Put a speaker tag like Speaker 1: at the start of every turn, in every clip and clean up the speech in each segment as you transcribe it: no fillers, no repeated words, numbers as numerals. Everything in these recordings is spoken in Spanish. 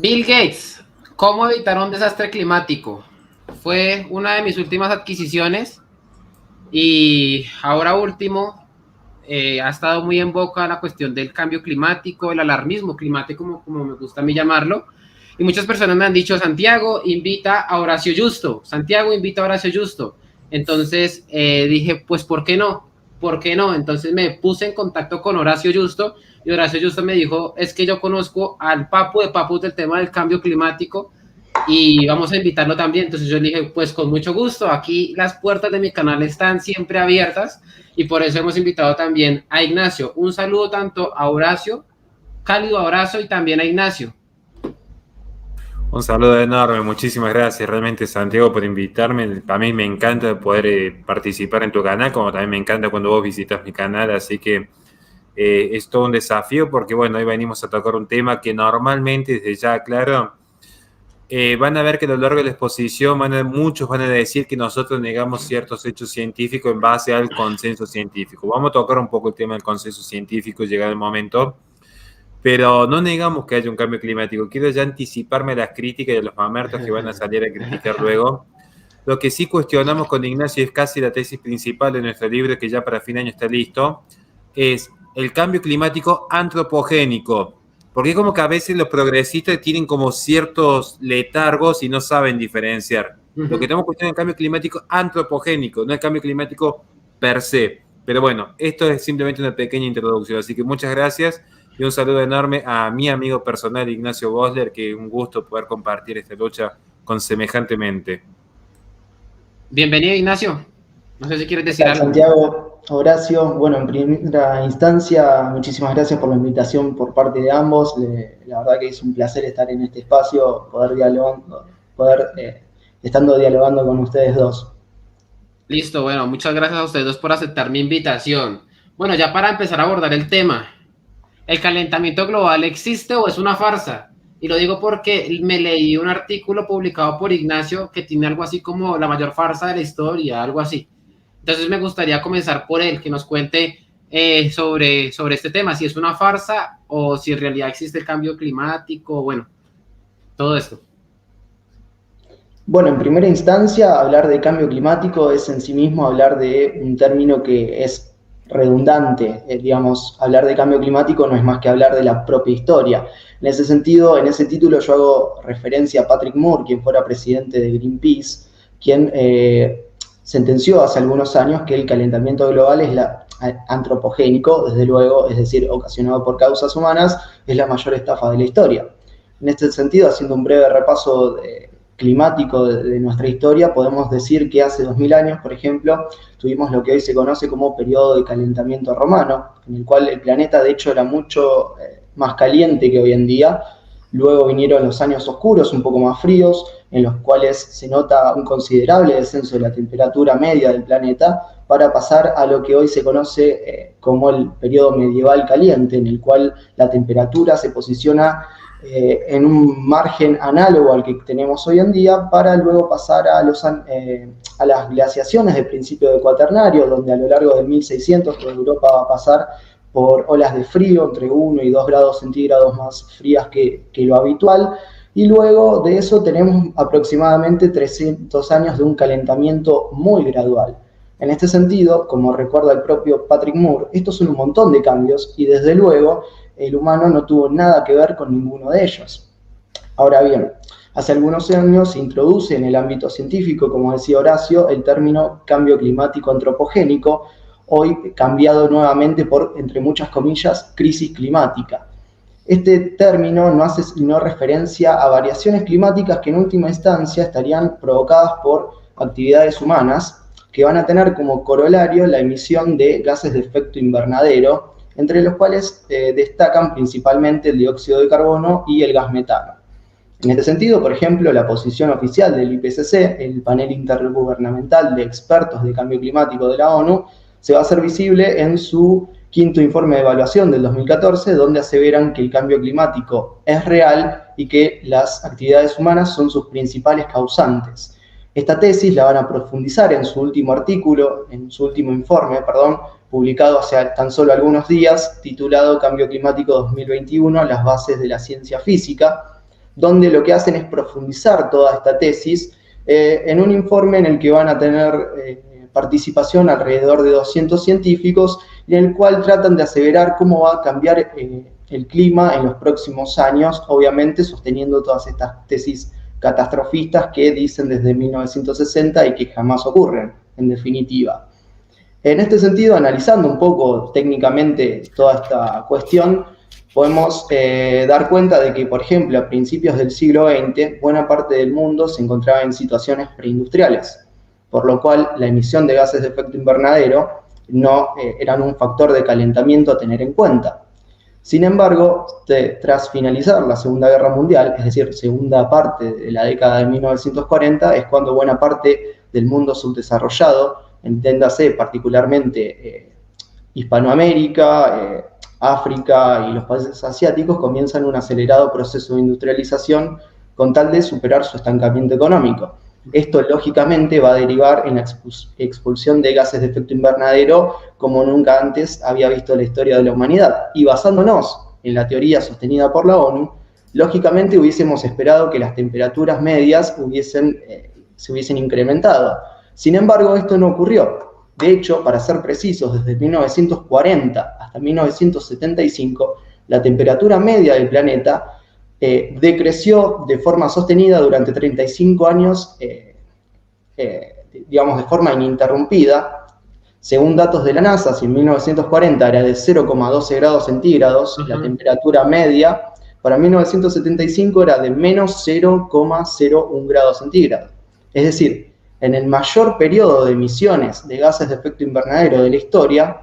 Speaker 1: Bill Gates, ¿cómo evitar un desastre climático? Fue una de mis últimas adquisiciones y ahora último ha estado muy en boca la cuestión del cambio climático, el alarmismo climático, como me gusta a mí llamarlo. Y muchas personas me han dicho, Santiago, invita a Horacio Justo. Santiago, invita a Horacio Justo. Entonces dije, pues, ¿por qué no? ¿Por qué no? Entonces me puse en contacto con Horacio Justo y Horacio Justo me dijo, es que yo conozco al papu de papus del tema del cambio climático y vamos a invitarlo también. Entonces yo le dije, pues con mucho gusto, aquí las puertas de mi canal están siempre abiertas y por eso hemos invitado también a Ignacio. Un saludo tanto a Horacio, cálido abrazo, y también a Ignacio.
Speaker 2: Un saludo enorme, muchísimas gracias realmente Santiago por invitarme. A mí me encanta poder participar en tu canal, como también me encanta cuando vos visitas mi canal, así que es todo un desafío porque bueno, hoy venimos a tocar un tema que normalmente, desde ya claro, van a ver que a lo largo de la exposición muchos van a decir que nosotros negamos ciertos hechos científicos en base al consenso científico. Vamos a tocar un poco el tema del consenso científico, llegado el momento. Pero no negamos que haya un cambio climático. Quiero ya anticiparme a las críticas y a los mamertos que van a salir a criticar luego. Lo que sí cuestionamos con Ignacio, es casi la tesis principal de nuestro libro, que ya para fin de año está listo, es el cambio climático antropogénico. Porque es como que a veces los progresistas tienen como ciertos letargos y no saben diferenciar. Lo que tenemos que cuestionar es el cambio climático antropogénico, no el cambio climático per se. Pero bueno, esto es simplemente una pequeña introducción. Así que muchas gracias. Y un saludo enorme a mi amigo personal Ignacio Bosler, que es un gusto poder compartir esta lucha con semejante mente.
Speaker 1: Bienvenido, Ignacio. No sé si quieres decir algo.
Speaker 3: Santiago, Horacio, bueno, en primera instancia, muchísimas gracias por la invitación por parte de ambos. La verdad que es un placer estar en este espacio, estando dialogando con ustedes dos.
Speaker 1: Listo, bueno, muchas gracias a ustedes dos por aceptar mi invitación. Bueno, ya para empezar a abordar el tema, ¿el calentamiento global existe o es una farsa? Y lo digo porque me leí un artículo publicado por Ignacio que tiene algo así como la mayor farsa de la historia, algo así. Entonces me gustaría comenzar por él, que nos cuente sobre este tema, si es una farsa o si en realidad existe el cambio climático, bueno, todo esto.
Speaker 3: Bueno, en primera instancia, hablar de cambio climático es en sí mismo hablar de un término que es redundante. Digamos, hablar de cambio climático no es más que hablar de la propia historia. En ese sentido, en ese título yo hago referencia a Patrick Moore, quien fuera presidente de Greenpeace, quien sentenció hace algunos años que el calentamiento global es antropogénico, desde luego, es decir, ocasionado por causas humanas, es la mayor estafa de la historia. En este sentido, haciendo un breve repaso climático de nuestra historia, podemos decir que hace 2000 años, por ejemplo, tuvimos lo que hoy se conoce como periodo de calentamiento romano, en el cual el planeta de hecho era mucho más caliente que hoy en día. Luego vinieron los años oscuros, un poco más fríos, en los cuales se nota un considerable descenso de la temperatura media del planeta, para pasar a lo que hoy se conoce como el periodo medieval caliente, en el cual la temperatura se posiciona en un margen análogo al que tenemos hoy en día, para luego pasar a las glaciaciones de principio de cuaternario, donde a lo largo del 1600 toda Europa va a pasar por olas de frío entre 1 y 2 grados centígrados más frías que lo habitual, y luego de eso tenemos aproximadamente 300 años de un calentamiento muy gradual. En este sentido, como recuerda el propio Patrick Moore, estos son un montón de cambios y desde luego el humano no tuvo nada que ver con ninguno de ellos. Ahora bien, hace algunos años se introduce en el ámbito científico, como decía Horacio, el término cambio climático antropogénico, hoy cambiado nuevamente por, entre muchas comillas, crisis climática. Este término no hace sino referencia a variaciones climáticas que en última instancia estarían provocadas por actividades humanas, que van a tener como corolario la emisión de gases de efecto invernadero, entre los cuales destacan principalmente el dióxido de carbono y el gas metano. En este sentido, por ejemplo, la posición oficial del IPCC, el panel intergubernamental de expertos de cambio climático de la ONU, se va a hacer visible en su quinto informe de evaluación del 2014, donde aseveran que el cambio climático es real y que las actividades humanas son sus principales causantes. Esta tesis la van a profundizar en su último informe, publicado hace tan solo algunos días, titulado Cambio Climático 2021, las bases de la ciencia física, donde lo que hacen es profundizar toda esta tesis en un informe en el que van a tener participación alrededor de 200 científicos, y en el cual tratan de aseverar cómo va a cambiar el clima en los próximos años, obviamente sosteniendo todas estas tesis catastrofistas que dicen desde 1960 y que jamás ocurren, en definitiva. En este sentido, analizando un poco técnicamente toda esta cuestión, podemos dar cuenta de que, por ejemplo, a principios del siglo XX, buena parte del mundo se encontraba en situaciones preindustriales, por lo cual la emisión de gases de efecto invernadero no eran un factor de calentamiento a tener en cuenta. Sin embargo, tras finalizar la Segunda Guerra Mundial, es decir, segunda parte de la década de 1940, es cuando buena parte del mundo subdesarrollado, entiéndase particularmente Hispanoamérica, África y los países asiáticos, comienzan un acelerado proceso de industrialización con tal de superar su estancamiento económico. Esto, lógicamente, va a derivar en la expulsión de gases de efecto invernadero como nunca antes había visto la historia de la humanidad. Y basándonos en la teoría sostenida por la ONU, lógicamente hubiésemos esperado que las temperaturas medias se hubiesen incrementado. Sin embargo, esto no ocurrió. De hecho, para ser precisos, desde 1940 hasta 1975, la temperatura media del planeta decreció de forma sostenida durante 35 años, digamos, de forma ininterrumpida. Según datos de la NASA, si en 1940 era de 0,12 grados centígrados, la temperatura media, para 1975 era de menos 0,01 grados centígrados. Es decir, en el mayor periodo de emisiones de gases de efecto invernadero de la historia,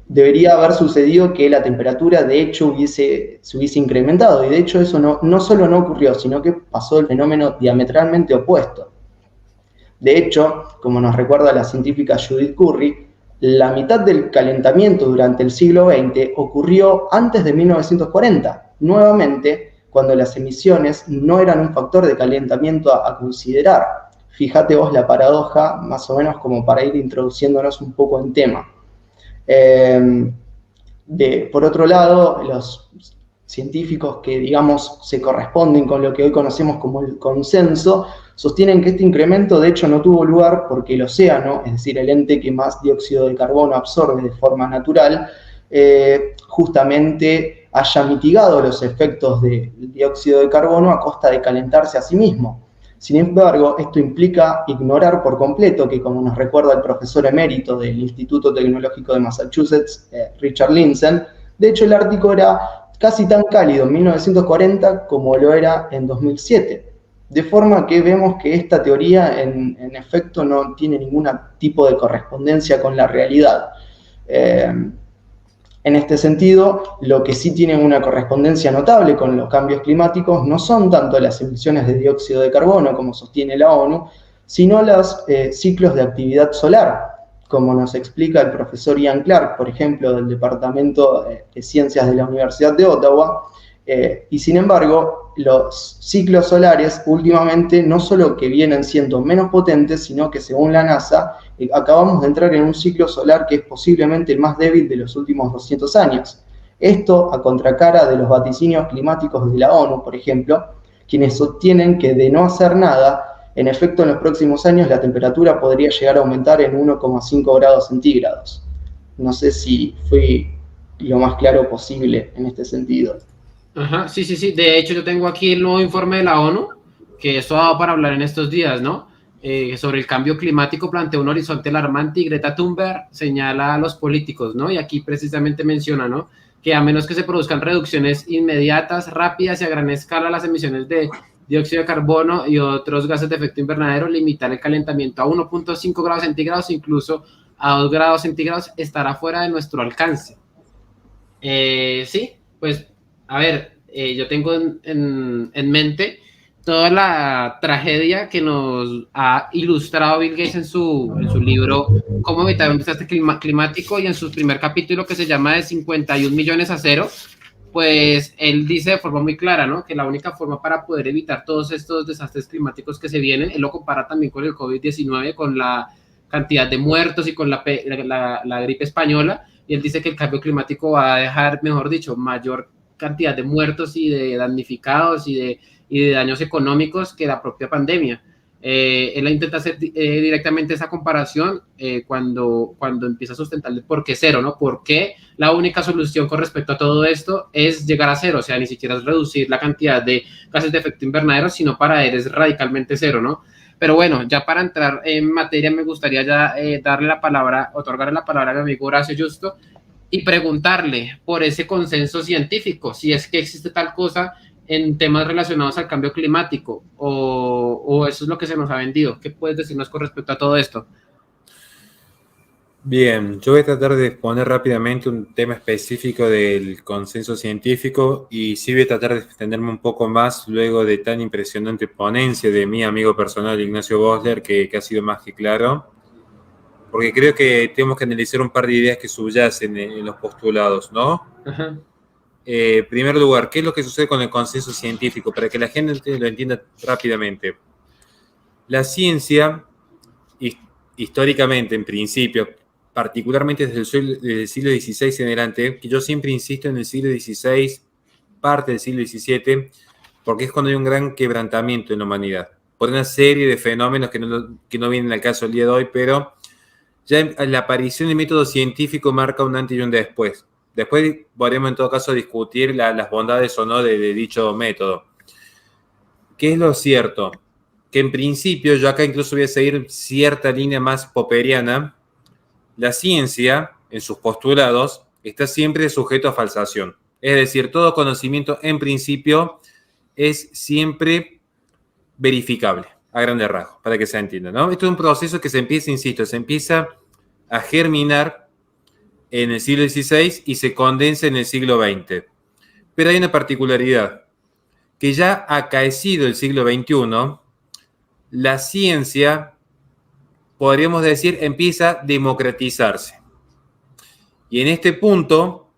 Speaker 3: debería haber sucedido que la temperatura de hecho se hubiese incrementado, y de hecho eso no solo no ocurrió, sino que pasó el fenómeno diametralmente opuesto. De hecho, como nos recuerda la científica Judith Curry, la mitad del calentamiento durante el siglo XX ocurrió antes de 1940, nuevamente cuando las emisiones no eran un factor de calentamiento a considerar. Fíjate vos la paradoja, más o menos como para ir introduciéndonos un poco en tema. Por otro lado, los científicos que, digamos, se corresponden con lo que hoy conocemos como el consenso, sostienen que este incremento de hecho no tuvo lugar porque el océano, es decir, el ente que más dióxido de carbono absorbe de forma natural, justamente haya mitigado los efectos del dióxido de carbono a costa de calentarse a sí mismo. Sin embargo, esto implica ignorar por completo que, como nos recuerda el profesor emérito del Instituto Tecnológico de Massachusetts, Richard Lindzen, de hecho el Ártico era casi tan cálido en 1940 como lo era en 2007. De forma que vemos que esta teoría en efecto no tiene ningún tipo de correspondencia con la realidad. En este sentido, lo que sí tiene una correspondencia notable con los cambios climáticos no son tanto las emisiones de dióxido de carbono, como sostiene la ONU, sino los ciclos de actividad solar, como nos explica el profesor Ian Clark, por ejemplo, del Departamento de Ciencias de la Universidad de Ottawa. Y sin embargo, los ciclos solares últimamente no solo que vienen siendo menos potentes, sino que según la NASA, acabamos de entrar en un ciclo solar que es posiblemente el más débil de los últimos 200 años. Esto a contracara de los vaticinios climáticos de la ONU, por ejemplo, quienes sostienen que de no hacer nada, en efecto en los próximos años la temperatura podría llegar a aumentar en 1,5 grados centígrados. No sé si fui lo más claro posible en este sentido.
Speaker 1: Ajá, sí. De hecho, yo tengo aquí el nuevo informe de la ONU, que esto ha dado para hablar en estos días, ¿no? Sobre el cambio climático plantea un horizonte alarmante y Greta Thunberg señala a los políticos, ¿no? Y aquí precisamente menciona, ¿no? Que a menos que se produzcan reducciones inmediatas, rápidas y a gran escala las emisiones de dióxido de carbono y otros gases de efecto invernadero, limitar el calentamiento a 1,5 grados centígrados, incluso a 2 grados centígrados, estará fuera de nuestro alcance. Sí, pues, a ver, yo tengo en mente toda la tragedia que nos ha ilustrado Bill Gates en su libro Cómo evitar un desastre climático, y en su primer capítulo, que se llama de 51 millones a cero, pues él dice de forma muy clara, ¿no? Que la única forma para poder evitar todos estos desastres climáticos que se vienen, él lo compara también con el COVID-19, con la cantidad de muertos y con la gripe española, y él dice que el cambio climático va a dejar, mejor dicho, mayor cantidad de muertos y de damnificados y de daños económicos que la propia pandemia. Él intenta hacer directamente esa comparación cuando empieza a sustentar el por qué cero, ¿no? ¿Por qué la única solución con respecto a todo esto es llegar a cero? O sea, ni siquiera es reducir la cantidad de gases de efecto invernadero, sino para él es radicalmente cero, ¿no? Pero bueno, ya para entrar en materia, me gustaría ya otorgarle la palabra a mi amigo Horacio Justo y preguntarle por ese consenso científico, si es que existe tal cosa en temas relacionados al cambio climático, o eso es lo que se nos ha vendido. ¿Qué puedes decirnos con respecto a todo esto?
Speaker 2: Bien, yo voy a tratar de exponer rápidamente un tema específico del consenso científico y sí voy a tratar de extenderme un poco más luego de tan impresionante ponencia de mi amigo personal Ignacio Bosler, que ha sido más que claro, porque creo que tenemos que analizar un par de ideas que subyacen en los postulados, ¿no?
Speaker 1: Ajá.
Speaker 2: En primer lugar, ¿qué es lo que sucede con el consenso científico? Para que la gente lo entienda rápidamente. La ciencia, históricamente, en principio, particularmente desde el siglo XVI en adelante, que yo siempre insisto en el siglo XVI, parte del siglo XVII, porque es cuando hay un gran quebrantamiento en la humanidad, por una serie de fenómenos que no vienen al caso el día de hoy, pero ya la aparición del método científico marca un antes y un después. Después podremos en todo caso discutir las bondades o no de dicho método. ¿Qué es lo cierto? Que en principio, yo acá incluso voy a seguir cierta línea más popperiana, la ciencia, en sus postulados, está siempre sujeto a falsación. Es decir, todo conocimiento en principio es siempre verificable, a grandes rasgos, para que se entienda, ¿no? Esto es un proceso que se empieza a germinar en el siglo XVI y se condensa en el siglo XX. Pero hay una particularidad, que ya acaecido el siglo XXI, la ciencia, podríamos decir, empieza a democratizarse. Y en este punto,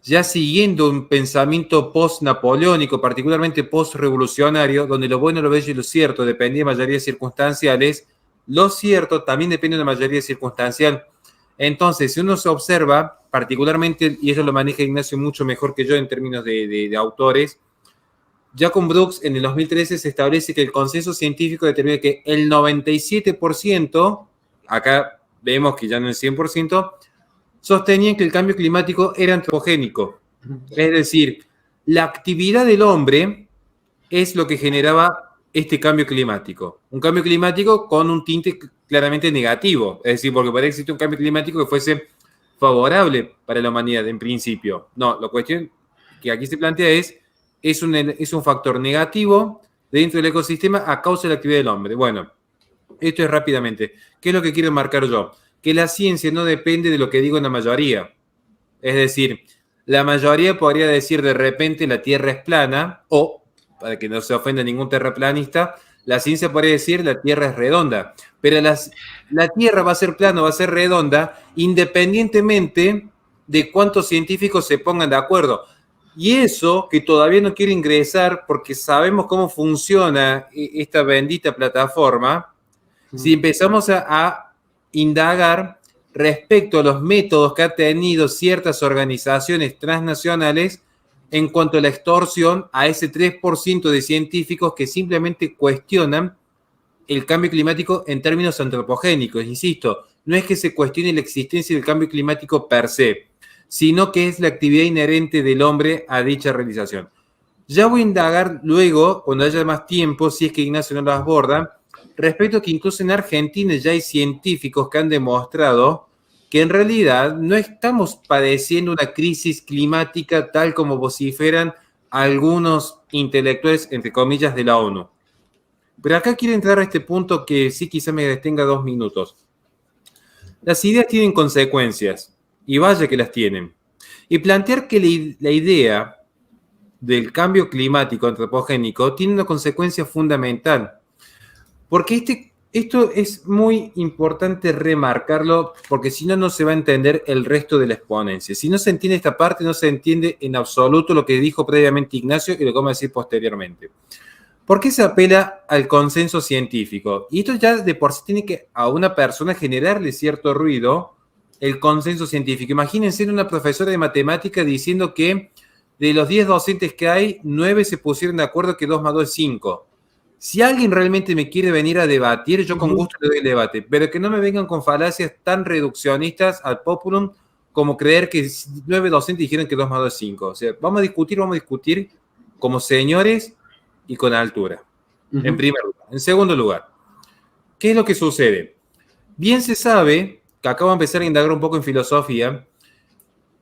Speaker 2: ya siguiendo un pensamiento post-napoleónico, particularmente post-revolucionario, donde lo bueno, lo bello y lo cierto dependía de mayorías circunstanciales, lo cierto también depende de una mayoría circunstancial. Entonces, si uno se observa, particularmente, y eso lo maneja Ignacio mucho mejor que yo en términos de autores, Jacob Brooks en el 2013 se establece que el consenso científico determina que el 97%, acá vemos que ya no es 100%, sostenían que el cambio climático era antropogénico. Es decir, la actividad del hombre es lo que generaba este cambio climático. Un cambio climático con un tinte claramente negativo. Es decir, porque podría existir un cambio climático que fuese favorable para la humanidad en principio. No, la cuestión que aquí se plantea es un factor negativo dentro del ecosistema a causa de la actividad del hombre. Bueno, esto es rápidamente. ¿Qué es lo que quiero marcar yo? Que la ciencia no depende de lo que digo en la mayoría. Es decir, la mayoría podría decir de repente la Tierra es plana, o, para que no se ofenda ningún terraplanista, la ciencia podría decir la Tierra es redonda. Pero la Tierra va a ser plana o va a ser redonda independientemente de cuántos científicos se pongan de acuerdo. Y eso que todavía no quiero ingresar porque sabemos cómo funciona esta bendita plataforma, si empezamos a indagar respecto a los métodos que han tenido ciertas organizaciones transnacionales en cuanto a la extorsión a ese 3% de científicos que simplemente cuestionan el cambio climático en términos antropogénicos. Insisto, no es que se cuestione la existencia del cambio climático per se, sino que es la actividad inherente del hombre a dicha realización. Ya voy a indagar luego, cuando haya más tiempo, si es que Ignacio no lo aborda, respecto a que incluso en Argentina ya hay científicos que han demostrado que en realidad no estamos padeciendo una crisis climática tal como vociferan algunos intelectuales, entre comillas, de la ONU. Pero acá quiero entrar a este punto que sí quizá me detenga 2 minutos. Las ideas tienen consecuencias, y vaya que las tienen. Y plantear que la idea del cambio climático antropogénico tiene una consecuencia fundamental. Porque esto es muy importante remarcarlo, porque si no, no se va a entender el resto de la exponencia. Si no se entiende esta parte, no se entiende en absoluto lo que dijo previamente Ignacio y lo que vamos a decir posteriormente. ¿Por qué se apela al consenso científico? Y esto ya de por sí tiene que a una persona generarle cierto ruido, el consenso científico. Imagínense una profesora de matemática diciendo que de los 10 docentes que hay, 9 se pusieron de acuerdo que 2 más 2 es 5. Si alguien realmente me quiere venir a debatir, yo con gusto le doy el debate, pero que no me vengan con falacias tan reduccionistas al populum como creer que 9 docentes dijeron que 2 más 2 es 5. O sea, vamos a discutir como señores y con altura, en primer lugar. En segundo lugar, ¿qué es lo que sucede? Bien se sabe, que acabo de empezar a indagar un poco en filosofía,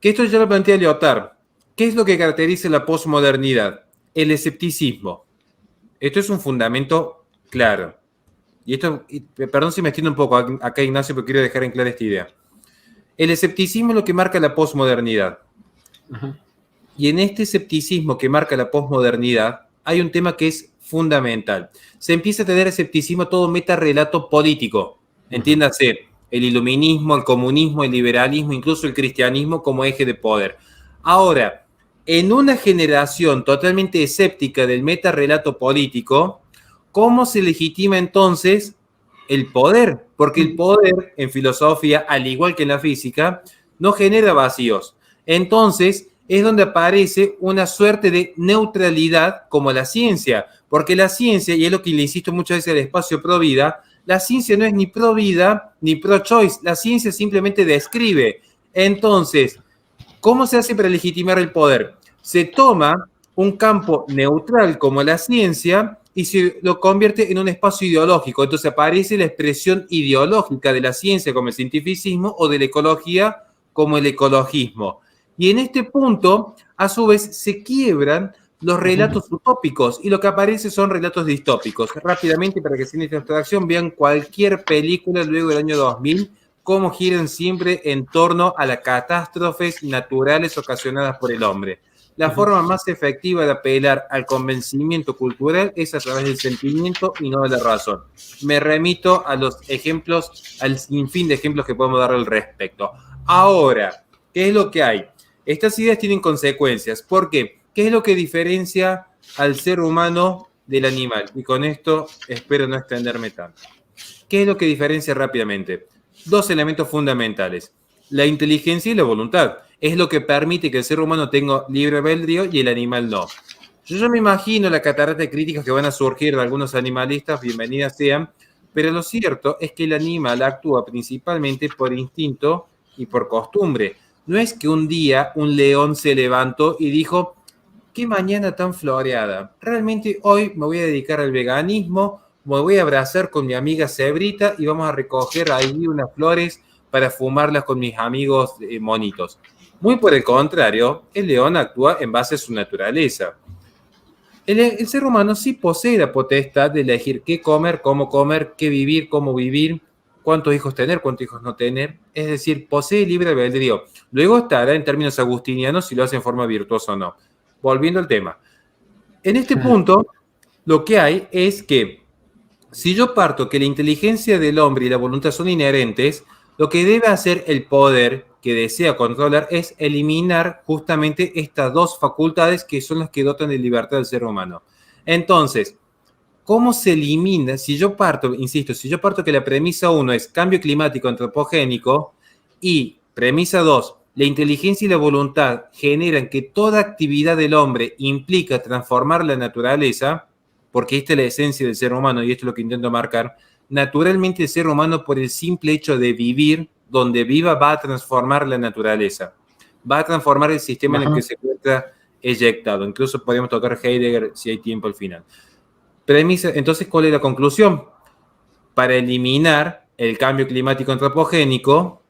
Speaker 2: que esto ya lo plantea Lyotard. ¿Qué es lo que caracteriza la posmodernidad? El escepticismo. Esto es un fundamento claro. Y esto, perdón si me extiendo un poco acá, Ignacio, pero quiero dejar en clara esta idea. El escepticismo es lo que marca la posmodernidad. Y en este escepticismo que marca la posmodernidad, hay un tema que es fundamental. Se empieza a tener escepticismo a todo metarrelato político. Entiéndase, el iluminismo, el comunismo, el liberalismo, incluso el cristianismo como eje de poder. Ahora, en una generación totalmente escéptica del metarrelato político, ¿cómo se legitima entonces el poder? Porque el poder en filosofía, al igual que en la física, no genera vacíos. Entonces, es donde aparece una suerte de neutralidad como la ciencia, porque la ciencia, y es lo que le insisto muchas veces al espacio pro vida, la ciencia no es ni pro vida ni pro choice, la ciencia simplemente describe. Entonces, ¿cómo se hace para legitimar el poder? Se toma un campo neutral como la ciencia y se lo convierte en un espacio ideológico. Entonces aparece la expresión ideológica de la ciencia como el cientificismo o de la ecología como el ecologismo. Y en este punto, a su vez, se quiebran los relatos utópicos y lo que aparece son relatos distópicos. Rápidamente, para que sin esta introducción vean cualquier película luego del año 2000, cómo giran siempre en torno a las catástrofes naturales ocasionadas por el hombre. La forma más efectiva de apelar al convencimiento cultural es a través del sentimiento y no de la razón. Me remito a los ejemplos, al sinfín de ejemplos que podemos dar al respecto. Ahora, ¿qué es lo que hay? Estas ideas tienen consecuencias. ¿Por qué? ¿Qué es lo que diferencia al ser humano del animal? Y con esto espero no extenderme tanto. ¿Qué es lo que diferencia rápidamente? Dos elementos fundamentales. La inteligencia y la voluntad. Es lo que permite que el ser humano tenga libre albedrío y el animal no. Yo me imagino la catarata de críticas que van a surgir de algunos animalistas, bienvenidas sean, pero lo cierto es que el animal actúa principalmente por instinto y por costumbre. No es que un día un león se levantó y dijo, qué mañana tan floreada. Realmente hoy me voy a dedicar al veganismo, me voy a abrazar con mi amiga Cebrita y vamos a recoger ahí unas flores para fumarlas con mis amigos monitos. Muy por el contrario, el león actúa en base a su naturaleza. El ser humano sí posee la potestad de elegir qué comer, qué vivir, cómo vivir, cuántos hijos tener, cuántos hijos no tener. Es decir, posee libre albedrío. Luego estará en términos agustinianos si lo hace en forma virtuosa o no. Volviendo al tema. En este punto, lo que hay es que si yo parto que la inteligencia del hombre y la voluntad son inherentes, lo que debe hacer el poder que desea controlar es eliminar justamente estas dos facultades que son las que dotan de libertad al ser humano. Entonces, ¿cómo se elimina? Si yo parto, insisto, si yo parto que la premisa 1 es cambio climático antropogénico y premisa 2, la inteligencia y la voluntad generan que toda actividad del hombre implica transformar la naturaleza, porque esta es la esencia del ser humano y esto es lo que intento marcar, naturalmente el ser humano por el simple hecho de vivir, donde viva va a transformar la naturaleza, va a transformar el sistema en el que se encuentra eyectado. Incluso podemos tocar Heidegger si hay tiempo al final. Premisa, entonces, ¿cuál es la conclusión? Para eliminar el cambio climático antropogénico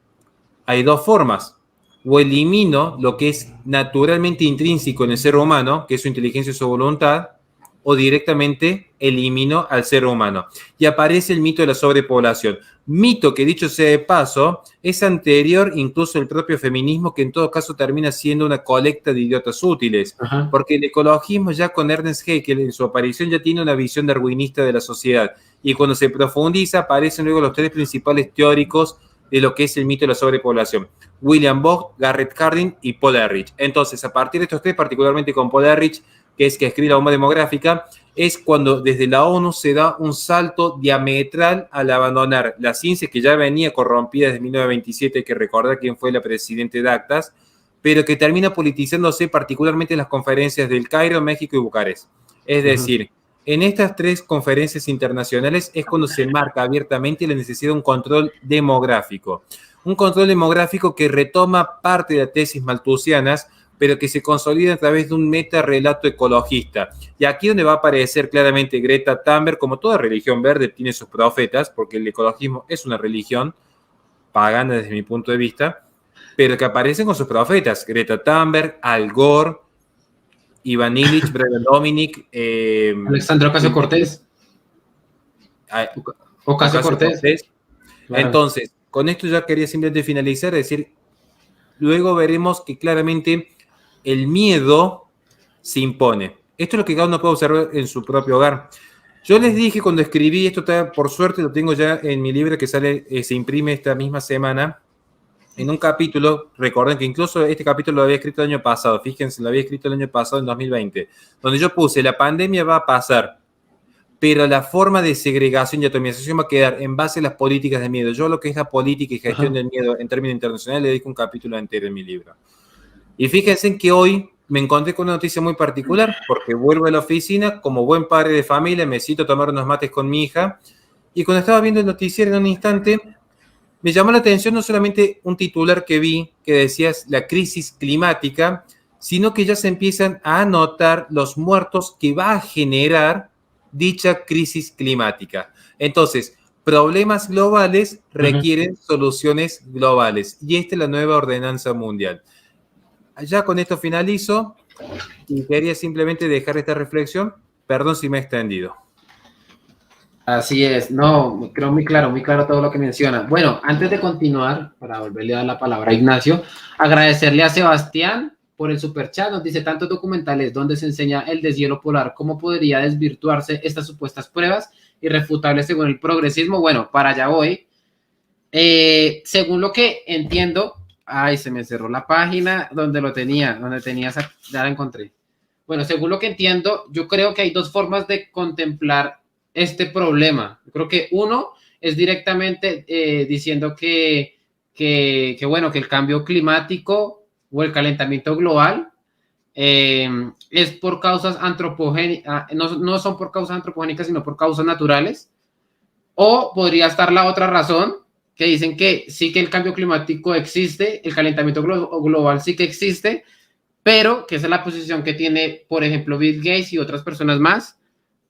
Speaker 2: hay dos formas. O elimino lo que es naturalmente intrínseco en el ser humano, que es su inteligencia y su voluntad, o directamente elimino al ser humano. Y aparece el mito de la sobrepoblación. Mito que, dicho sea de paso, es anterior incluso al propio feminismo, que en todo caso termina siendo una colecta de idiotas útiles. Porque el ecologismo ya con Ernest Haeckel en su aparición ya tiene una visión darwinista de la sociedad. Y cuando se profundiza aparecen luego los tres principales teóricos de lo que es el mito de la sobrepoblación. William Vogt, Garrett Hardin y Paul Ehrlich. Entonces, a partir de estos tres, particularmente con Paul Ehrlich, que es que escribe la bomba demográfica, es cuando desde la ONU se da un salto diametral al abandonar la ciencia que ya venía corrompida desde 1927, hay que recordar quién fue la presidente de Actas, pero que termina politizándose particularmente en las conferencias del Cairo, México y Bucarest. Es decir, en estas 3 conferencias internacionales es cuando se marca abiertamente la necesidad de un control demográfico. Un control demográfico que retoma parte de las tesis malthusianas, pero que se consolida a través de un metarrelato ecologista. Y aquí donde va a aparecer claramente Greta Thunberg, como toda religión verde tiene sus profetas, porque el ecologismo es una religión pagana desde mi punto de vista, pero que aparecen con sus profetas, Greta Thunberg, Al Gore, Ivan Illich, Brendan Dominic,
Speaker 1: Alexandra Ocasio-Cortez. Ocasio-Cortez.
Speaker 2: Claro. Entonces, con esto ya quería simplemente finalizar, decir, luego veremos que claramente el miedo se impone. Esto es lo que cada uno puede observar en su propio hogar. Yo les dije cuando escribí, esto está, por suerte lo tengo ya en mi libro que sale, se imprime esta misma semana, en un capítulo, recuerden que incluso este capítulo lo había escrito el año pasado, fíjense, lo había escrito el año pasado, en 2020, donde yo puse, la pandemia va a pasar, pero la forma de segregación y atomización va a quedar en base a las políticas de miedo. Yo lo que es la política y gestión del miedo en términos internacionales le dedico un capítulo entero en mi libro. Y fíjense que hoy me encontré con una noticia muy particular, porque vuelvo a la oficina, como buen padre de familia, me cito a tomar unos mates con mi hija, y cuando estaba viendo el noticiero en un instante, me llamó la atención no solamente un titular que vi que decía la crisis climática, sino que ya se empiezan a anotar los muertos que va a generar dicha crisis climática. Entonces, problemas globales requieren soluciones globales, y esta es la nueva ordenanza mundial. Ya con esto finalizo y quería simplemente dejar esta reflexión. Perdón si me he extendido.
Speaker 1: Así es, no, creo muy claro todo lo que menciona. Bueno, antes de continuar, para volverle a dar la palabra a Ignacio, agradecerle a Sebastián por el superchat. Nos dice, tantos documentales donde se enseña el deshielo polar, ¿cómo podría desvirtuarse estas supuestas pruebas irrefutables según el progresismo? Bueno, para allá voy. Según lo que entiendo, se me cerró la página donde ya la encontré. Bueno, según lo que entiendo, yo creo que hay 2 formas de contemplar este problema. Yo creo que uno es directamente diciendo que el cambio climático o el calentamiento global es por causas antropogénicas, no son por causas antropogénicas, sino por causas naturales. O podría estar la otra razón, que dicen que sí que el cambio climático existe, el calentamiento global sí que existe, pero que esa es la posición que tiene, por ejemplo, Bill Gates y otras personas más.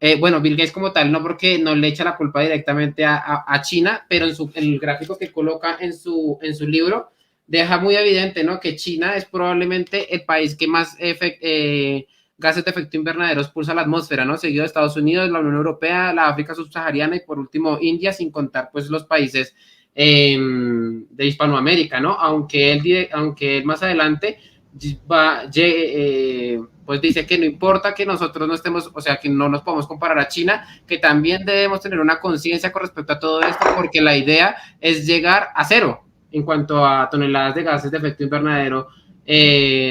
Speaker 1: Bill Gates como tal, no, porque no le echa la culpa directamente a China, pero en el gráfico que coloca en su libro, deja muy evidente, ¿no?, que China es probablemente el país que más gases de efecto invernadero expulsa a la atmósfera, ¿no?, seguido de Estados Unidos, la Unión Europea, la África subsahariana y por último India, sin contar pues los países de Hispanoamérica, ¿no? Aunque él más adelante pues dice que no importa que nosotros no estemos, o sea, que no nos podemos comparar a China, que también debemos tener una conciencia con respecto a todo esto, porque la idea es llegar a 0 en cuanto a toneladas de gases de efecto invernadero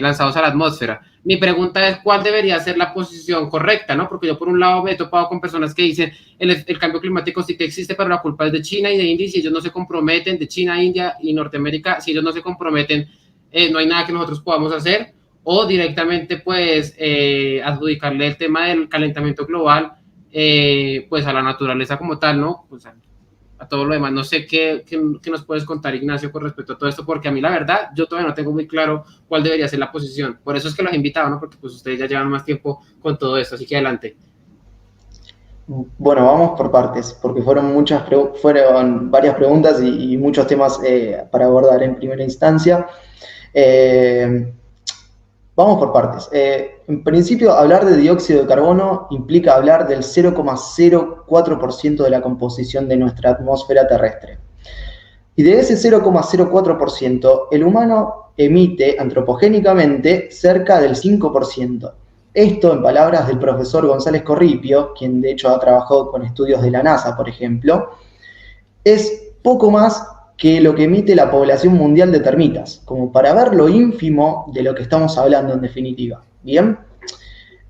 Speaker 1: lanzados a la atmósfera. Mi pregunta es, ¿cuál debería ser la posición correcta, no? Porque yo por un lado me he topado con personas que dicen el cambio climático sí que existe, pero la culpa es de China y de India, y si ellos no se comprometen, de China, India y Norteamérica, si ellos no se comprometen, no hay nada que nosotros podamos hacer, o directamente pues adjudicarle el tema del calentamiento global pues a la naturaleza como tal, ¿no? Pues a todo lo demás. No sé qué nos puedes contar, Ignacio, con respecto a todo esto, porque a mí la verdad yo todavía no tengo muy claro cuál debería ser la posición. Por eso es que los he invitado, ¿no? Porque pues ustedes ya llevan más tiempo con todo esto, así que adelante.
Speaker 3: Bueno, vamos por partes, porque fueron varias preguntas y muchos temas para abordar en primera instancia. Vamos por partes. En principio, hablar de dióxido de carbono implica hablar del 0,04% de la composición de nuestra atmósfera terrestre. Y de ese 0,04%, el humano emite antropogénicamente cerca del 5%. Esto, en palabras del profesor González Corripio, quien de hecho ha trabajado con estudios de la NASA, por ejemplo, es poco más que lo que emite la población mundial de termitas, como para ver lo ínfimo de lo que estamos hablando en definitiva. ¿Bien?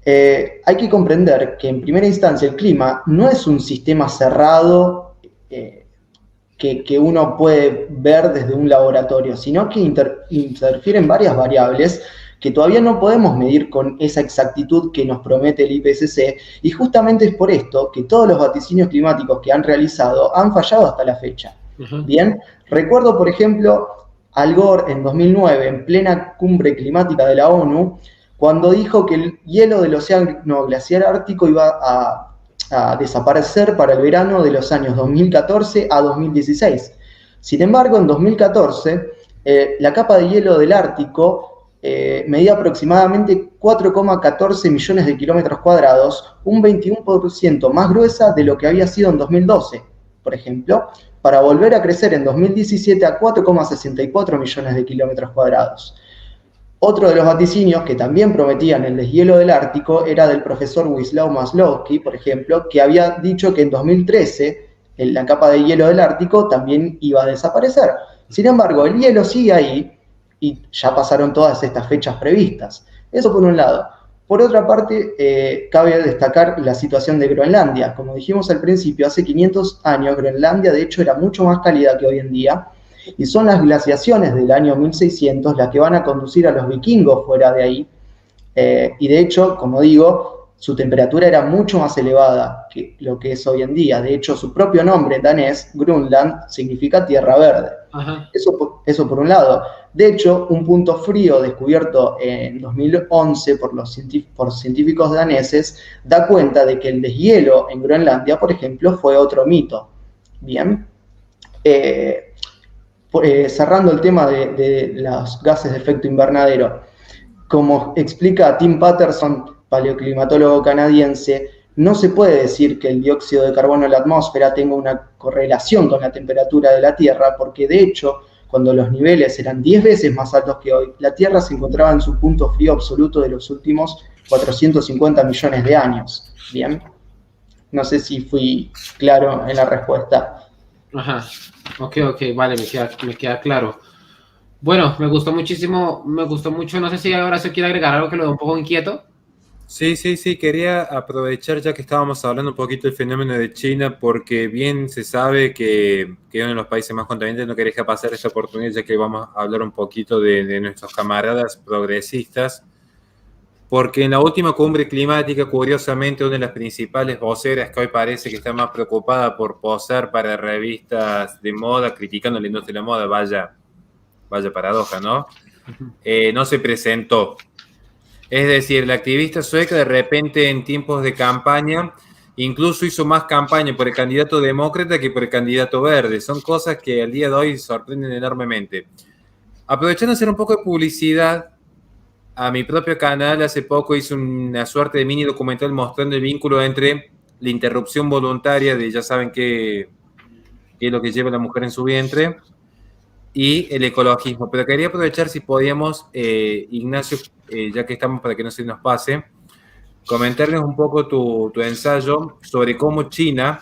Speaker 3: Hay que comprender que en primera instancia el clima no es un sistema cerrado que uno puede ver desde un laboratorio, sino que interfieren varias variables que todavía no podemos medir con esa exactitud que nos promete el IPCC, y justamente es por esto que todos los vaticinios climáticos que han realizado han fallado hasta la fecha. Bien, recuerdo, por ejemplo, Al Gore en 2009, en plena cumbre climática de la ONU, cuando dijo que el hielo del océano glaciar ártico iba a desaparecer para el verano de los años 2014 a 2016. Sin embargo, en 2014, la capa de hielo del Ártico medía aproximadamente 4,14 millones de kilómetros cuadrados, un 21% más gruesa de lo que había sido en 2012, por ejemplo, para volver a crecer en 2017 a 4,64 millones de kilómetros cuadrados. Otro de los vaticinios que también prometían el deshielo del Ártico era del profesor Wisław Maslowski, por ejemplo, que había dicho que en 2013 la capa de hielo del Ártico también iba a desaparecer. Sin embargo, el hielo sigue ahí y ya pasaron todas estas fechas previstas. Eso por un lado. Por otra parte, cabe destacar la situación de Groenlandia. Como dijimos al principio, hace 500 años Groenlandia de hecho era mucho más cálida que hoy en día, y son las glaciaciones del año 1600 las que van a conducir a los vikingos fuera de ahí, y de hecho, como digo, su temperatura era mucho más elevada que lo que es hoy en día. De hecho, su propio nombre danés, Grunland, significa tierra verde. Eso por un lado. De hecho, un punto frío descubierto en 2011 por científicos daneses da cuenta de que el deshielo en Groenlandia, por ejemplo, fue otro mito. Bien. Cerrando el tema de los gases de efecto invernadero, como explica Tim Patterson, paleoclimatólogo canadiense, no se puede decir que el dióxido de carbono en la atmósfera tenga una correlación con la temperatura de la Tierra, porque de hecho, cuando los niveles eran 10 veces más altos que hoy, la Tierra se encontraba en su punto frío absoluto de los últimos 450 millones de años. Bien, no sé si fui claro en la respuesta.
Speaker 1: Ok, vale, me queda claro. Bueno, me gustó muchísimo, no sé si ahora se quiere agregar algo que lo dé un poco inquieto.
Speaker 2: Sí, quería aprovechar ya que estábamos hablando un poquito del fenómeno de China, porque bien se sabe que es uno de los países más contaminantes. No quería dejar pasar esta oportunidad, ya que vamos a hablar un poquito de nuestros camaradas progresistas, porque en la última cumbre climática, curiosamente, una de las principales voceras que hoy parece que está más preocupada por posar para revistas de moda, criticando la industria de la moda, vaya paradoja, ¿no? No se presentó. Es decir, la activista sueca de repente en tiempos de campaña incluso hizo más campaña por el candidato demócrata que por el candidato verde. Son cosas que al día de hoy sorprenden enormemente. Aprovechando de hacer un poco de publicidad, a mi propio canal hace poco hice una suerte de mini documental mostrando el vínculo entre la interrupción voluntaria de ya saben qué es lo que lleva la mujer en su vientre y el ecologismo. Pero quería aprovechar si podíamos, Ignacio, ya que estamos para que no se nos pase, comentarles un poco tu ensayo sobre cómo China,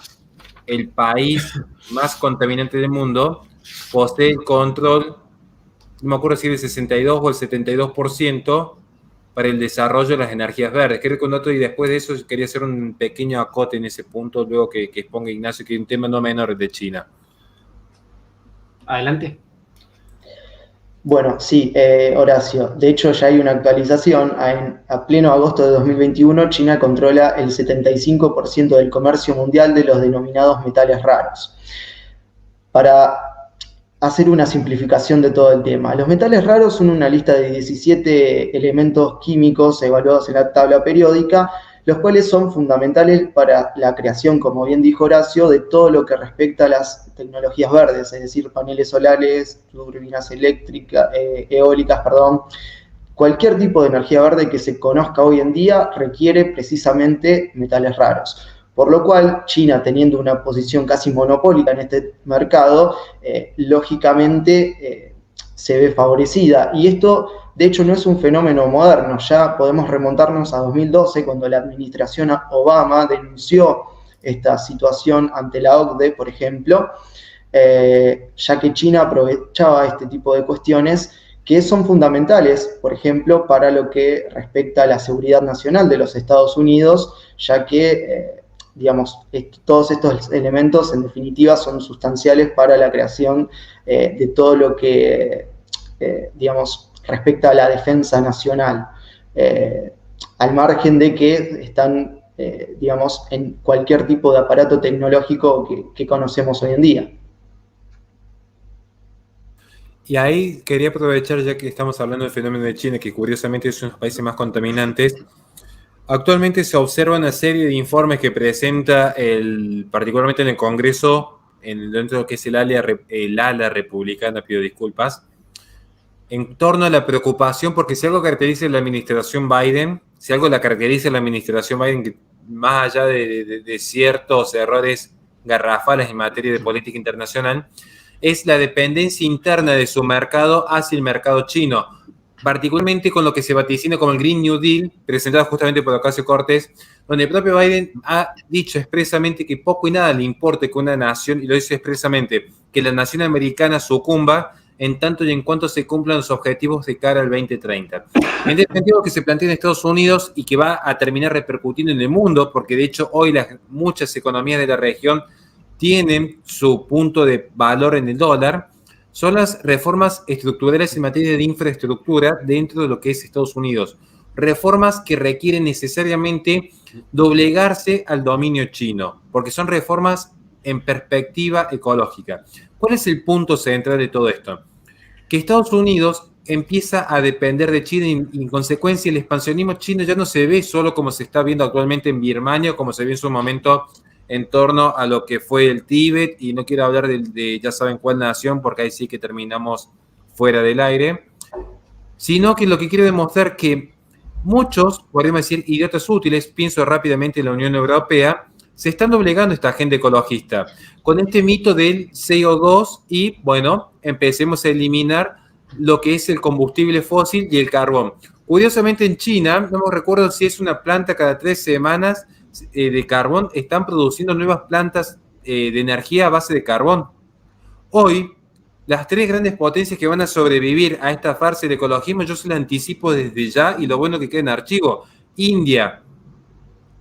Speaker 2: el país más contaminante del mundo, posee el control, no me acuerdo si el 62 o el 72% para el desarrollo de las energías verdes. Creo que un dato, y después de eso quería hacer un pequeño acote en ese punto, luego que exponga Ignacio, que es un tema no menor de China.
Speaker 1: Adelante.
Speaker 3: Bueno, sí, Horacio. De hecho, ya hay una actualización. A pleno agosto de 2021, China controla el 75% del comercio mundial de los denominados metales raros. Para hacer una simplificación de todo el tema, los metales raros son una lista de 17 elementos químicos evaluados en la tabla periódica, los cuales son fundamentales para la creación, como bien dijo Horacio, de todo lo que respecta a las tecnologías verdes, es decir, paneles solares, turbinas eléctricas, eólicas, cualquier tipo de energía verde que se conozca hoy en día requiere precisamente metales raros. Por lo cual, China, teniendo una posición casi monopólica en este mercado, lógicamente se ve favorecida. Y esto, de hecho, no es un fenómeno moderno. Ya podemos remontarnos a 2012, cuando la administración Obama denunció esta situación ante la OCDE, por ejemplo, ya que China aprovechaba este tipo de cuestiones que son fundamentales, por ejemplo, para lo que respecta a la seguridad nacional de los Estados Unidos, ya que digamos, todos estos elementos en definitiva son sustanciales para la creación de todo lo que, digamos, respecta a la defensa nacional, al margen de que están, digamos, en cualquier tipo de aparato tecnológico que conocemos hoy en día.
Speaker 2: Y ahí quería aprovechar, ya que estamos hablando del fenómeno de China, que curiosamente es uno de los países más contaminantes. Actualmente se observa una serie de informes que presenta, particularmente en el Congreso, dentro de lo que es el ala republicana, pido disculpas, en torno a la preocupación, porque si algo caracteriza la administración Biden, que más allá de ciertos errores garrafales en materia de política internacional, es la dependencia interna de su mercado hacia el mercado chino, particularmente con lo que se vaticina como el Green New Deal, presentado justamente por Ocasio-Cortez, donde el propio Biden ha dicho expresamente que poco y nada le importa que una nación, y lo dice expresamente, que la nación americana sucumba en tanto y en cuanto se cumplan los objetivos de cara al 2030. En este sentido, que se plantea en Estados Unidos y que va a terminar repercutiendo en el mundo, porque de hecho hoy muchas economías de la región tienen su punto de valor en el dólar, son las reformas estructurales en materia de infraestructura dentro de lo que es Estados Unidos. Reformas que requieren necesariamente doblegarse al dominio chino, porque son reformas en perspectiva ecológica. ¿Cuál es el punto central de todo esto? Que Estados Unidos empieza a depender de China y en consecuencia el expansionismo chino ya no se ve solo como se está viendo actualmente en Birmania o como se vio en su momento en torno a lo que fue el Tíbet, y no quiero hablar de ya saben cuál nación, porque ahí sí que terminamos fuera del aire, sino que lo que quiero demostrar que muchos, podríamos decir, idiotas útiles, pienso rápidamente en la Unión Europea, se están doblegando esta agenda ecologista con este mito del CO2 y, bueno, empecemos a eliminar lo que es el combustible fósil y el carbón. Curiosamente en China, no me recuerdo si es una planta cada 3 semanas de carbón, están produciendo nuevas plantas de energía a base de carbón. Hoy, las 3 grandes potencias que van a sobrevivir a esta farsa del ecologismo, yo se la anticipo desde ya, y lo bueno que queda en archivo: India,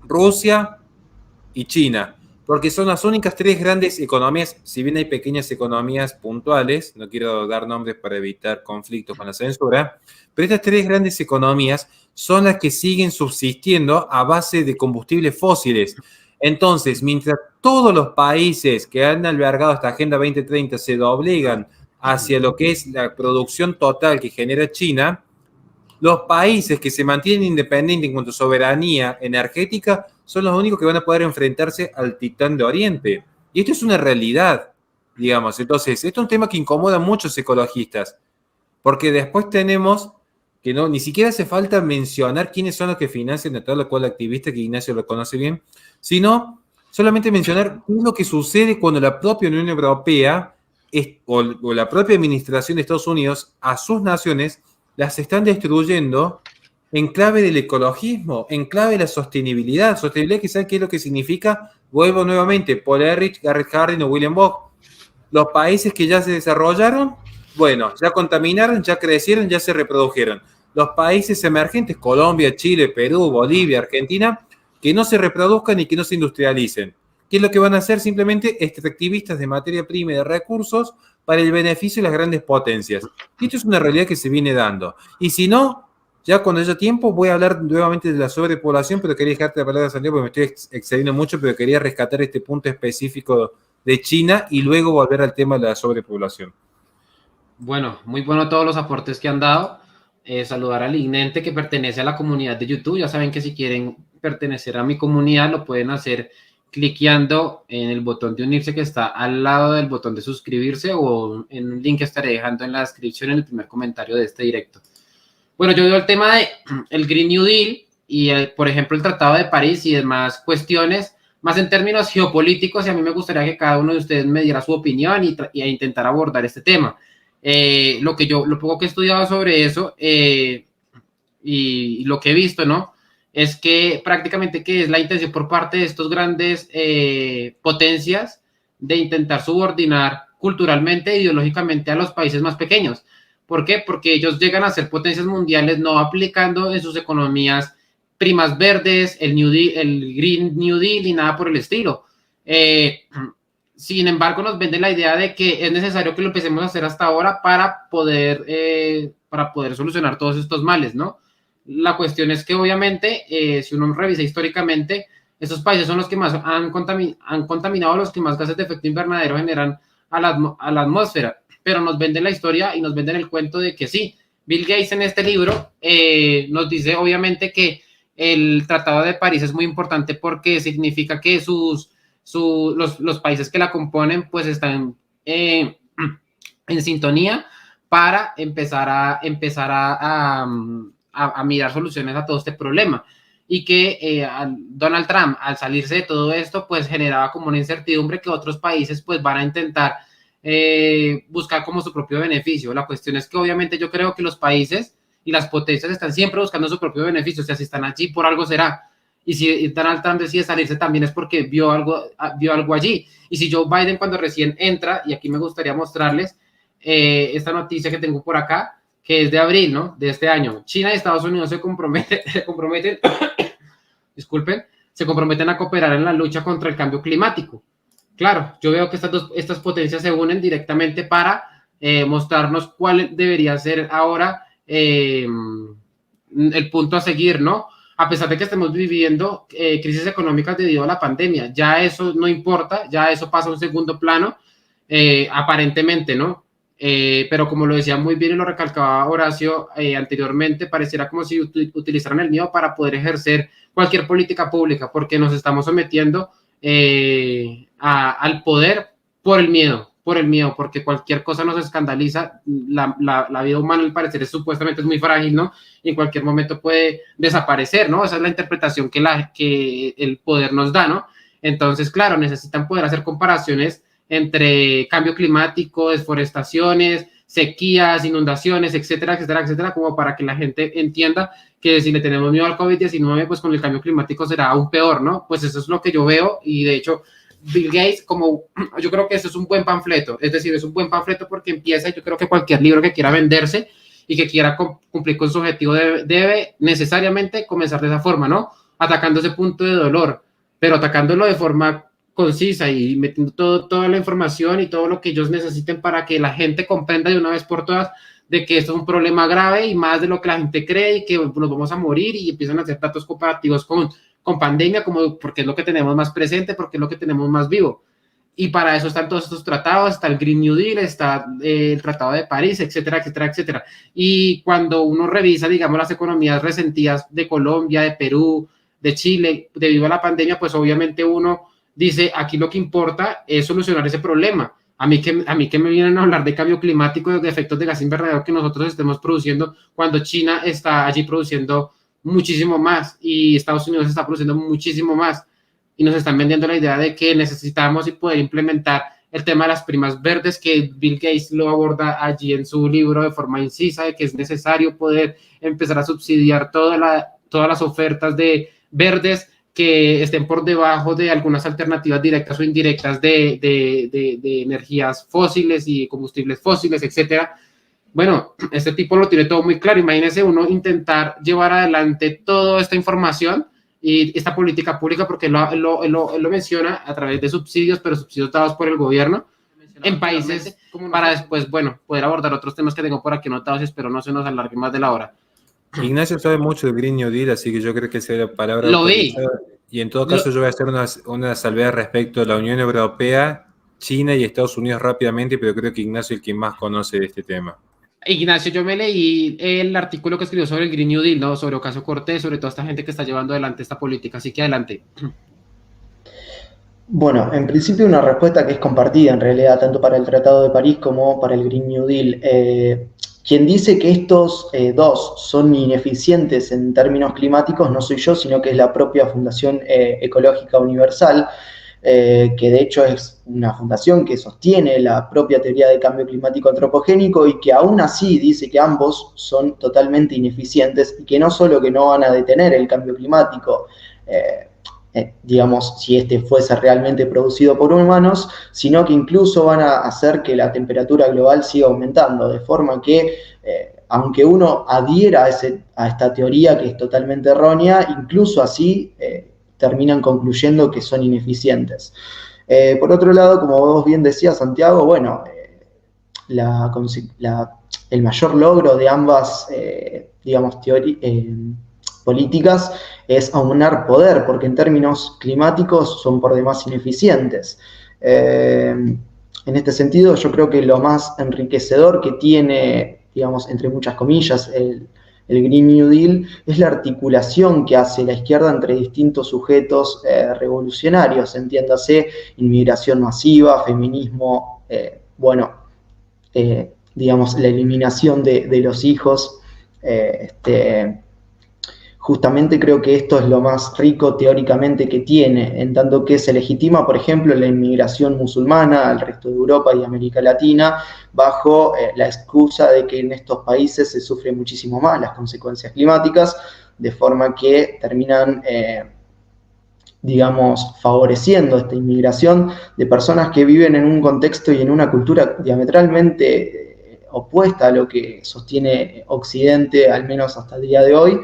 Speaker 2: Rusia y China, porque son las únicas 3 grandes economías, si bien hay pequeñas economías puntuales, no quiero dar nombres para evitar conflictos con la censura, pero estas 3 grandes economías son las que siguen subsistiendo a base de combustibles fósiles. Entonces, mientras todos los países que han albergado esta Agenda 2030 se doblegan hacia lo que es la producción total que genera China, los países que se mantienen independientes en cuanto a soberanía energética son los únicos que van a poder enfrentarse al titán de Oriente. Y esto es una realidad, digamos. Entonces, esto es un tema que incomoda a muchos ecologistas, porque después tenemos que ni siquiera hace falta mencionar quiénes son los que financian a todo lo cual activista, que Ignacio lo conoce bien, sino solamente mencionar qué es lo que sucede cuando la propia Unión Europea o la propia administración de Estados Unidos a sus naciones las están destruyendo en clave del ecologismo, en clave de la sostenibilidad. Sostenibilidad, que saben qué es lo que significa. Vuelvo nuevamente, Paul Ehrlich, Garrett Hardin o William Bock. Los países que ya se desarrollaron, bueno, ya contaminaron, ya crecieron, ya se reprodujeron. Los países emergentes, Colombia, Chile, Perú, Bolivia, Argentina, que no se reproduzcan y que no se industrialicen. ¿Qué es lo que van a hacer? Simplemente extractivistas de materia prima y de recursos para el beneficio de las grandes potencias. Y esto es una realidad que se viene dando. Y si no, ya cuando haya tiempo voy a hablar nuevamente de la sobrepoblación, pero quería dejarte la palabra, Santiago, porque me estoy excediendo mucho, pero quería rescatar este punto específico de China y luego volver al tema de la sobrepoblación.
Speaker 1: Bueno, muy bueno todos los aportes que han dado. Saludar al Ignente, que pertenece a la comunidad de YouTube. Ya saben que si quieren pertenecer a mi comunidad lo pueden hacer cliqueando en el botón de unirse que está al lado del botón de suscribirse, o en un link que estaré dejando en la descripción en el primer comentario de este directo. Bueno, yo veo el tema del Green New Deal y, por ejemplo, el Tratado de París y demás cuestiones, más en términos geopolíticos, y a mí me gustaría que cada uno de ustedes me diera su opinión y a intentar abordar este tema. Lo poco que he estudiado sobre eso y lo que he visto, ¿no? Es que prácticamente que es la intención por parte de estos grandes potencias de intentar subordinar culturalmente e ideológicamente a los países más pequeños. ¿Por qué? Porque ellos llegan a ser potencias mundiales no aplicando en sus economías primas verdes, el Green New Deal y nada por el estilo. Sin embargo, nos vende la idea de que es necesario que lo empecemos a hacer hasta ahora para poder solucionar todos estos males, ¿no? La cuestión es que obviamente, si uno revisa históricamente, estos países son los que más han contaminado, los que más gases de efecto invernadero generan a la atmósfera, pero nos venden la historia y nos venden el cuento de que sí. Bill Gates en este libro nos dice obviamente que el Tratado de París es muy importante porque significa que los países que la componen pues están en sintonía para empezar a mirar soluciones a todo este problema, y que Donald Trump, al salirse de todo esto, pues generaba como una incertidumbre que otros países pues van a intentar buscar como su propio beneficio. La cuestión es que obviamente yo creo que los países y las potencias están siempre buscando su propio beneficio, o sea, si están allí por algo será, y si Donald Trump decide salirse también es porque vio algo allí. Y si Joe Biden cuando recién entra, y aquí me gustaría mostrarles esta noticia que tengo por acá, que es de abril, ¿no? De este año. China y Estados Unidos se comprometen disculpen, se comprometen a cooperar en la lucha contra el cambio climático. Claro, yo veo que estas potencias se unen directamente para mostrarnos cuál debería ser ahora el punto a seguir, ¿no? A pesar de que estemos viviendo crisis económicas debido a la pandemia, ya eso no importa, ya eso pasa a un segundo plano, aparentemente, ¿no? Pero como lo decía muy bien y lo recalcaba Horacio anteriormente, pareciera como si utilizaran el miedo para poder ejercer cualquier política pública, porque nos estamos sometiendo al poder por el miedo, porque cualquier cosa nos escandaliza. La vida humana, al parecer, supuestamente es muy frágil, ¿no? Y en cualquier momento puede desaparecer, ¿no? Esa es la interpretación que el poder nos da, ¿no? Entonces, claro, necesitan poder hacer comparaciones entre cambio climático, desforestaciones, sequías, inundaciones, etcétera, etcétera, etcétera, como para que la gente entienda que si le tenemos miedo al COVID-19, pues con el cambio climático será aún peor, ¿no? Pues eso es lo que yo veo, y de hecho Bill Gates, yo creo que eso es un buen panfleto, es decir, es un buen panfleto porque empieza, y yo creo que cualquier libro que quiera venderse y que quiera cumplir con su objetivo debe necesariamente comenzar de esa forma, ¿no? Atacando ese punto de dolor, pero atacándolo de forma concisa y metiendo toda la información y todo lo que ellos necesiten para que la gente comprenda de una vez por todas de que esto es un problema grave y más de lo que la gente cree, y que nos vamos a morir, y empiezan a hacer datos comparativos con pandemia, como porque es lo que tenemos más presente, porque es lo que tenemos más vivo. Y para eso están todos estos tratados, está el Green New Deal, está el Tratado de París, etcétera, etcétera, etcétera. Y cuando uno revisa, digamos, las economías resentidas de Colombia, de Perú, de Chile, debido a la pandemia, pues obviamente uno dice, aquí lo que importa es solucionar ese problema. A mí que me vienen a hablar de cambio climático, de efectos de gas invernadero que nosotros estemos produciendo, cuando China está allí produciendo muchísimo más y Estados Unidos está produciendo muchísimo más, y nos están vendiendo la idea de que necesitamos y poder implementar el tema de las primas verdes, que Bill Gates lo aborda allí en su libro de forma incisa, de que es necesario poder empezar a subsidiar todas las ofertas de verdes que estén por debajo de algunas alternativas directas o indirectas de energías fósiles y combustibles fósiles, etcétera. Bueno, este tipo lo tiene todo muy claro. Imagínese uno intentar llevar adelante toda esta información y esta política pública, porque él lo menciona a través de subsidios, pero subsidios dados por el gobierno en países, para después, bueno, poder abordar otros temas que tengo por aquí anotados, y espero no se nos alargue más de la hora.
Speaker 2: Ignacio sabe mucho del Green New Deal, así que yo creo que esa es la palabra.
Speaker 1: Lo vi.
Speaker 2: Y en todo caso yo voy a hacer una salvedad respecto a la Unión Europea, China y Estados Unidos rápidamente, pero creo que Ignacio es el que más conoce de este tema.
Speaker 1: Ignacio, yo me leí el artículo que escribió sobre el Green New Deal, ¿no? Sobre Ocasio-Cortez, sobre toda esta gente que está llevando adelante esta política, así que adelante.
Speaker 3: Bueno, en principio una respuesta que es compartida en realidad, tanto para el Tratado de París como para el Green New Deal. Quien dice que estos dos son ineficientes en términos climáticos no soy yo, sino que es la propia Fundación Ecológica Universal, que de hecho es una fundación que sostiene la propia teoría de cambio climático antropogénico, y que aún así dice que ambos son totalmente ineficientes, y que no solo que no van a detener el cambio climático, digamos, si este fuese realmente producido por humanos, sino que incluso van a hacer que la temperatura global siga aumentando, de forma que aunque uno adhiera a esta teoría que es totalmente errónea, incluso así terminan concluyendo que son ineficientes. Por otro lado, como vos bien decías, Santiago, bueno, el mayor logro de ambas, digamos, políticas es aumentar poder, porque en términos climáticos son por demás ineficientes. En este sentido, yo creo que lo más enriquecedor que tiene, digamos, entre muchas comillas, el Green New Deal es la articulación que hace la izquierda entre distintos sujetos revolucionarios, entiéndase, inmigración masiva, feminismo, digamos, la eliminación de los hijos. Justamente creo que esto es lo más rico teóricamente que tiene, en tanto que se legitima, por ejemplo, la inmigración musulmana al resto de Europa y América Latina, bajo la excusa de que en estos países se sufren muchísimo más las consecuencias climáticas, de forma que terminan, digamos, favoreciendo esta inmigración de personas que viven en un contexto y en una cultura diametralmente opuesta a lo que sostiene Occidente, al menos hasta el día de hoy.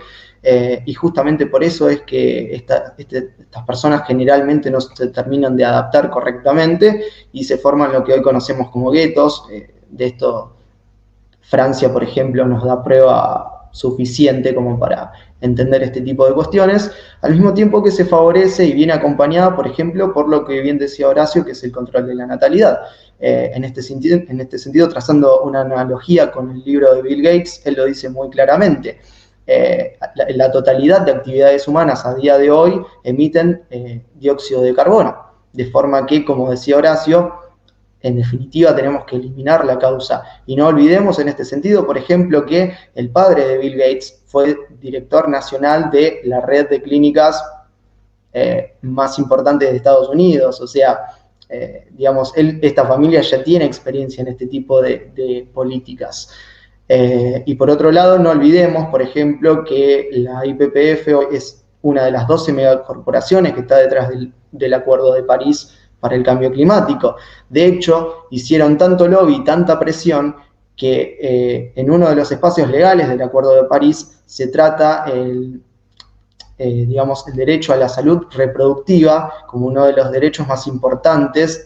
Speaker 3: Y justamente por eso es que estas personas generalmente no se terminan de adaptar correctamente y se forman lo que hoy conocemos como guetos. De esto Francia, por ejemplo, nos da prueba suficiente como para entender este tipo de cuestiones, al mismo tiempo que se favorece y viene acompañada, por ejemplo, por lo que bien decía Horacio, que es el control de la natalidad. En este sentido, trazando una analogía con el libro de Bill Gates, él lo dice muy claramente. La totalidad de actividades humanas a día de hoy emiten dióxido de carbono, de forma que, como decía Horacio, en definitiva tenemos que eliminar la causa. Y no olvidemos en este sentido, por ejemplo, que el padre de Bill Gates fue director nacional de la red de clínicas más importante de Estados Unidos. O sea, digamos, esta familia ya tiene experiencia en este tipo de políticas. Y por otro lado, no olvidemos, por ejemplo, que la IPPF es una de las 12 megacorporaciones que está detrás del Acuerdo de París para el cambio climático. De hecho, hicieron tanto lobby y tanta presión que en uno de los espacios legales del Acuerdo de París se trata digamos, el derecho a la salud reproductiva como uno de los derechos más importantes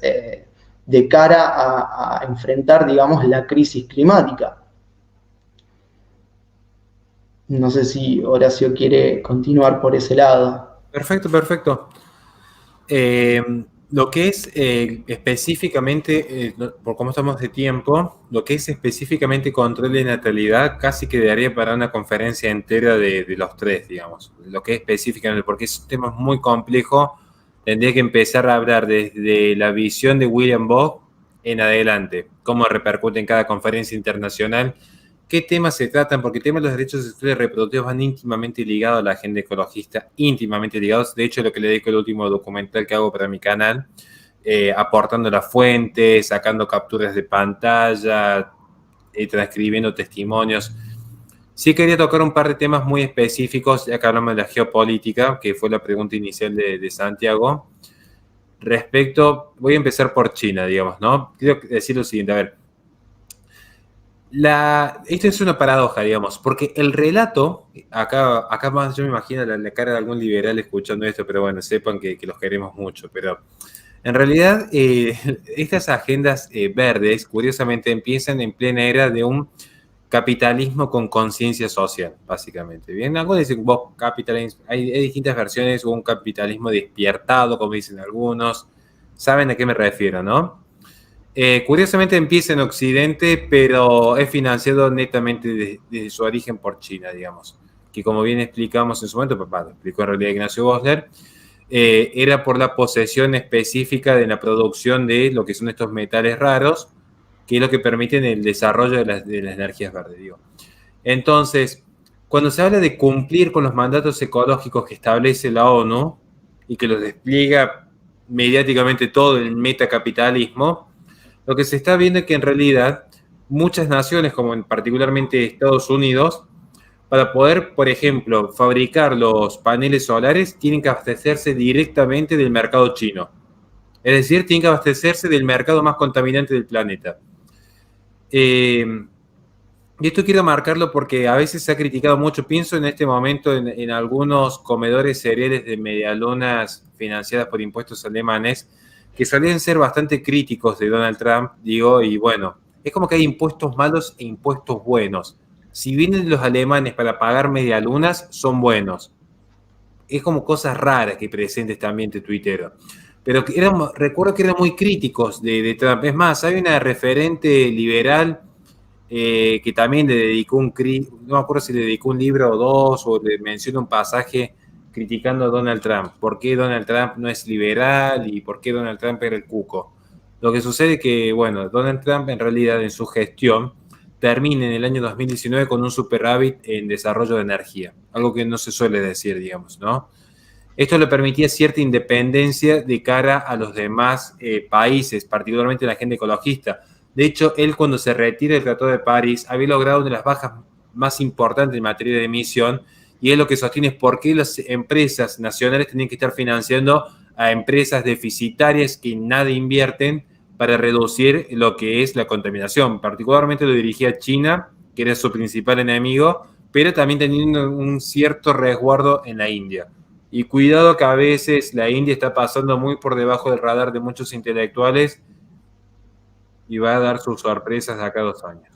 Speaker 3: de cara a enfrentar, digamos, la crisis climática. No sé si Horacio quiere continuar por ese lado.
Speaker 2: Perfecto. Lo que es específicamente, por cómo estamos de tiempo, lo que es específicamente control de natalidad casi quedaría para una conferencia entera de los tres, digamos. Lo que es específicamente, porque es un tema muy complejo, tendría que empezar a hablar desde la visión de William Bogg en adelante, cómo repercute en cada conferencia internacional, qué temas se tratan, porque el tema de los derechos sexuales y reproductivos van íntimamente ligados a la agenda ecologista, íntimamente ligados. De hecho, lo que le dedico el último documental que hago para mi canal, aportando las fuentes, sacando capturas de pantalla, transcribiendo testimonios. Sí quería tocar un par de temas muy específicos, ya que hablamos de la geopolítica, que fue la pregunta inicial de Santiago. Voy a empezar por China, digamos, ¿no? Quiero decir lo siguiente, a ver. Esto es una paradoja, digamos, porque el relato, acá más yo me imagino la cara de algún liberal escuchando esto, pero bueno, sepan que los queremos mucho, pero en realidad estas agendas verdes, curiosamente, empiezan en plena era de un capitalismo con conciencia social, básicamente. Bien, algunos dicen, capitalismo, hay distintas versiones, o un capitalismo despiertado, como dicen algunos, saben a qué me refiero, ¿no? Curiosamente empieza en Occidente, pero es financiado netamente desde su origen por China, digamos. Que como bien explicamos en su momento, papá, lo explicó en realidad Ignacio Bosler, era por la posesión específica de la producción de lo que son estos metales raros, que es lo que permiten el desarrollo de las energías verdes, digo. Entonces, cuando se habla de cumplir con los mandatos ecológicos que establece la ONU y que los despliega mediáticamente todo el metacapitalismo, lo que se está viendo es que en realidad muchas naciones, como particularmente Estados Unidos, para poder, por ejemplo, fabricar los paneles solares, tienen que abastecerse directamente del mercado chino. Es decir, tienen que abastecerse del mercado más contaminante del planeta. Y esto quiero marcarlo porque a veces se ha criticado mucho. Pienso en este momento en algunos comedores cereales de medialunas financiadas por impuestos alemanes que solían ser bastante críticos de Donald Trump, digo, y bueno, es como que hay impuestos malos e impuestos buenos. Si vienen los alemanes para pagar medialunas, son buenos. Es como cosas raras que presenta este ambiente tuitero. Pero recuerdo que eran muy críticos de Trump. Es más, hay una referente liberal que también le dedicó no me acuerdo si le dedicó un libro o dos, o le menciona un pasaje criticando a Donald Trump. ¿Por qué Donald Trump no es liberal y por qué Donald Trump era el cuco? Lo que sucede es que, bueno, Donald Trump en realidad en su gestión termina en el año 2019 con un superávit en desarrollo de energía, algo que no se suele decir, digamos, ¿no? Esto le permitía cierta independencia de cara a los demás países, particularmente la agenda ecologista. De hecho, él cuando se retira del Tratado de París había logrado una de las bajas más importantes en materia de emisión, y él lo que sostiene es por qué las empresas nacionales tienen que estar financiando a empresas deficitarias que nada invierten para reducir lo que es la contaminación. Particularmente lo dirigía a China, que era su principal enemigo, pero también teniendo un cierto resguardo en la India. Y cuidado que a veces la India está pasando muy por debajo del radar de muchos intelectuales y va a dar sus sorpresas de acá a 2 años.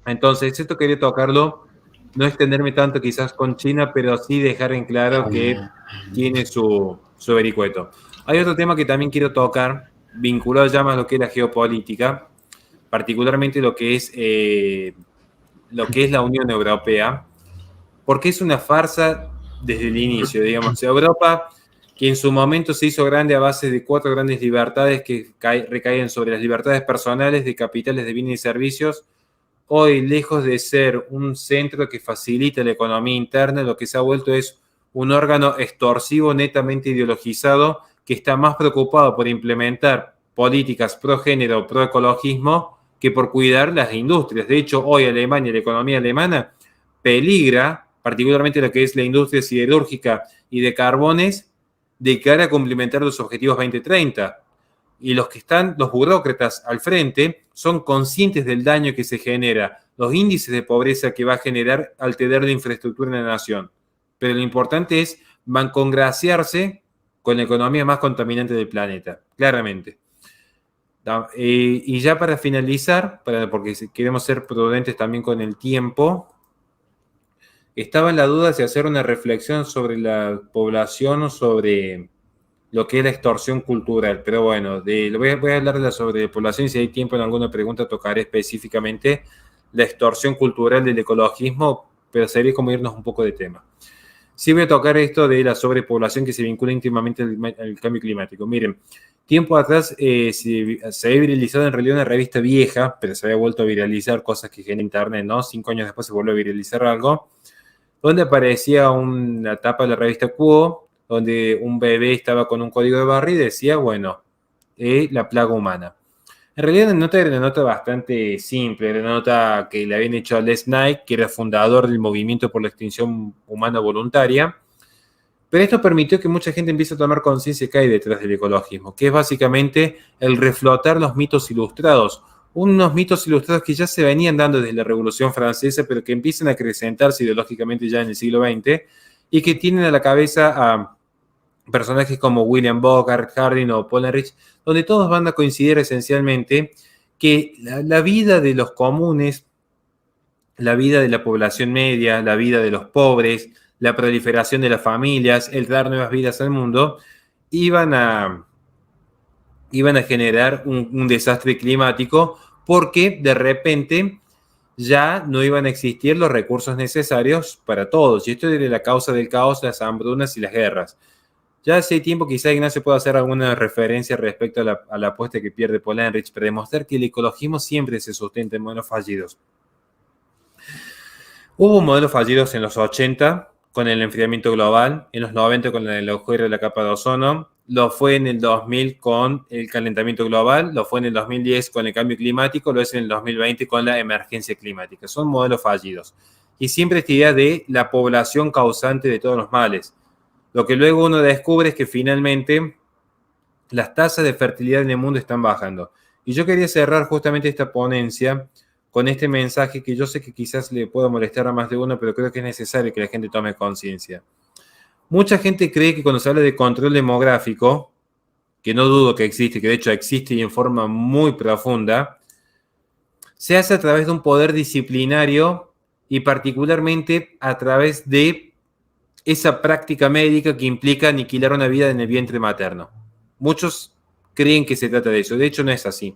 Speaker 2: Entonces, esto quería tocarlo, no extenderme tanto quizás con China, pero sí dejar en claro que tiene su vericueto. Hay otro tema que también quiero tocar, vinculado ya más a lo que es la geopolítica, particularmente lo que es la Unión Europea, porque es una farsa desde el inicio, digamos. Europa, que en su momento se hizo grande a base de 4 grandes libertades que recaen sobre las libertades personales, de capitales, de bienes y servicios, hoy, lejos de ser un centro que facilita la economía interna, lo que se ha vuelto es un órgano extorsivo netamente ideologizado que está más preocupado por implementar políticas pro género, pro ecologismo, que por cuidar las industrias. De hecho, hoy Alemania, la economía alemana, peligra, particularmente lo que es la industria siderúrgica y de carbones, de cara a complementar los objetivos 2030. Y los que están, los burócratas al frente, son conscientes del daño que se genera, los índices de pobreza que va a generar al tener la infraestructura en la nación. Pero lo importante es congraciarse con la economía más contaminante del planeta, claramente. Y ya para finalizar, porque queremos ser prudentes también con el tiempo, estaba en la duda si hacer una reflexión sobre la población o sobre lo que es la extorsión cultural, pero bueno, voy a hablar de la sobrepoblación y si hay tiempo en alguna pregunta tocaré específicamente la extorsión cultural del ecologismo, pero sería como irnos un poco de tema. Sí voy a tocar esto de la sobrepoblación que se vincula íntimamente al cambio climático. Miren, tiempo atrás se había viralizado en realidad una revista vieja, pero se había vuelto a viralizar cosas que genera internet, ¿no? 5 años después se volvió a viralizar algo, donde aparecía una tapa de la revista Quo, donde un bebé estaba con un código de barra y decía, bueno, la plaga humana. En realidad la nota era una nota bastante simple, era una nota que le habían hecho a Les Knight, que era fundador del movimiento por la extinción humana voluntaria, pero esto permitió que mucha gente empiece a tomar conciencia que hay detrás del ecologismo, que es básicamente el reflotar los mitos ilustrados, unos mitos ilustrados que ya se venían dando desde la Revolución Francesa, pero que empiezan a acrecentarse ideológicamente ya en el siglo XX, y que tienen a la cabeza a personajes como William Bogart, Harding o Polenrich, donde todos van a coincidir esencialmente que la vida de los comunes, la vida de la población media, la vida de los pobres, la proliferación de las familias, el dar nuevas vidas al mundo, iban a generar un desastre climático, porque de repente ya no iban a existir los recursos necesarios para todos. Y esto es de la causa del caos, las hambrunas y las guerras. Ya hace tiempo quizá Ignacio pueda hacer alguna referencia respecto a la apuesta que pierde Polenrich para demostrar que el ecologismo siempre se sustenta en modelos fallidos. Hubo modelos fallidos en los 80 con el enfriamiento global, en los 90 con el agujero de la capa de ozono, lo fue en el 2000 con el calentamiento global, lo fue en el 2010 con el cambio climático, lo es en el 2020 con la emergencia climática. Son modelos fallidos. Y siempre esta idea de la población causante de todos los males. Lo que luego uno descubre es que finalmente las tasas de fertilidad en el mundo están bajando. Y yo quería cerrar justamente esta ponencia con este mensaje que yo sé que quizás le pueda molestar a más de uno, pero creo que es necesario que la gente tome conciencia. Mucha gente cree que cuando se habla de control demográfico, que no dudo que existe, que de hecho existe y en forma muy profunda, se hace a través de un poder disciplinario y particularmente a través de esa práctica médica que implica aniquilar una vida en el vientre materno. Muchos creen que se trata de eso, de hecho no es así.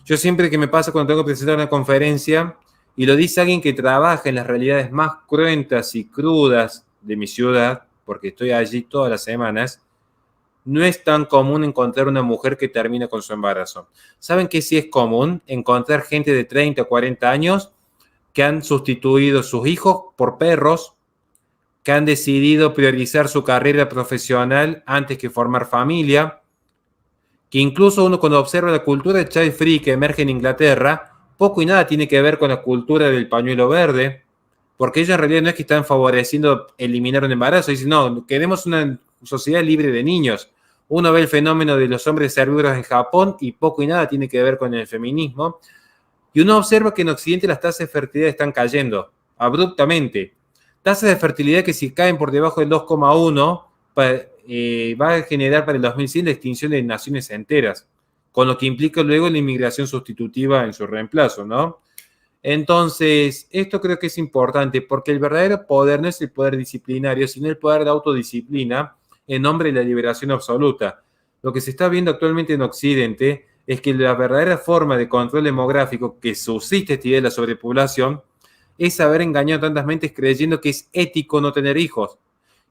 Speaker 2: Yo siempre que me pasa cuando tengo que presentar una conferencia, y lo dice alguien que trabaja en las realidades más cruentas y crudas de mi ciudad, porque estoy allí todas las semanas, no es tan común encontrar una mujer que termina con su embarazo. ¿Saben que sí es común encontrar gente de 30 o 40 años que han sustituido sus hijos por perros, que han decidido priorizar su carrera profesional antes que formar familia, que incluso uno cuando observa la cultura de child free que emerge en Inglaterra, poco y nada tiene que ver con la cultura del pañuelo verde, porque ellos en realidad no es que están favoreciendo eliminar un embarazo, dicen, no, queremos una sociedad libre de niños. Uno ve el fenómeno de los hombres herbívoros en Japón y poco y nada tiene que ver con el feminismo. Y uno observa que en Occidente las tasas de fertilidad están cayendo abruptamente. Tasas de fertilidad que si caen por debajo del 2,1 va a generar para el 2100 la extinción de naciones enteras, con lo que implica luego la inmigración sustitutiva en su reemplazo, ¿no? Entonces, esto creo que es importante porque el verdadero poder no es el poder disciplinario, sino el poder de autodisciplina en nombre de la liberación absoluta. Lo que se está viendo actualmente en Occidente es que la verdadera forma de control demográfico que subsiste esta idea de la sobrepoblación es haber engañado tantas mentes creyendo que es ético no tener hijos.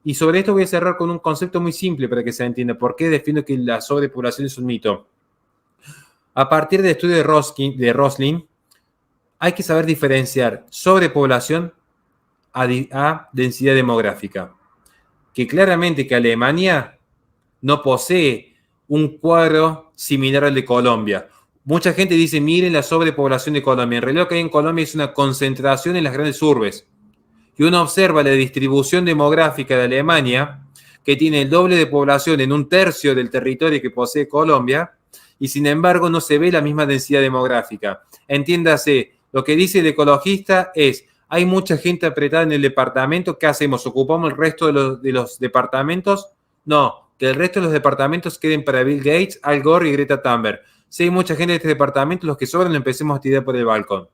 Speaker 2: Y sobre esto voy a cerrar con un concepto muy simple para que se entienda por qué defiendo que la sobrepoblación es un mito. A partir del estudio de Roslin, hay que saber diferenciar sobrepoblación a densidad demográfica. Que claramente que Alemania no posee un cuadro similar al de Colombia. Mucha gente dice, miren la sobrepoblación de Colombia. En realidad lo que hay en Colombia es una concentración en las grandes urbes. Y uno observa la distribución demográfica de Alemania, que tiene el doble de población en un tercio del territorio que posee Colombia, y sin embargo no se ve la misma densidad demográfica. Entiéndase, lo que dice el ecologista es, hay mucha gente apretada en el departamento, ¿qué hacemos? ¿Ocupamos el resto de los departamentos? No, que el resto de los departamentos queden para Bill Gates, Al Gore y Greta Thunberg. Si hay mucha gente en este departamento, los que sobran lo empecemos a tirar por el balcón.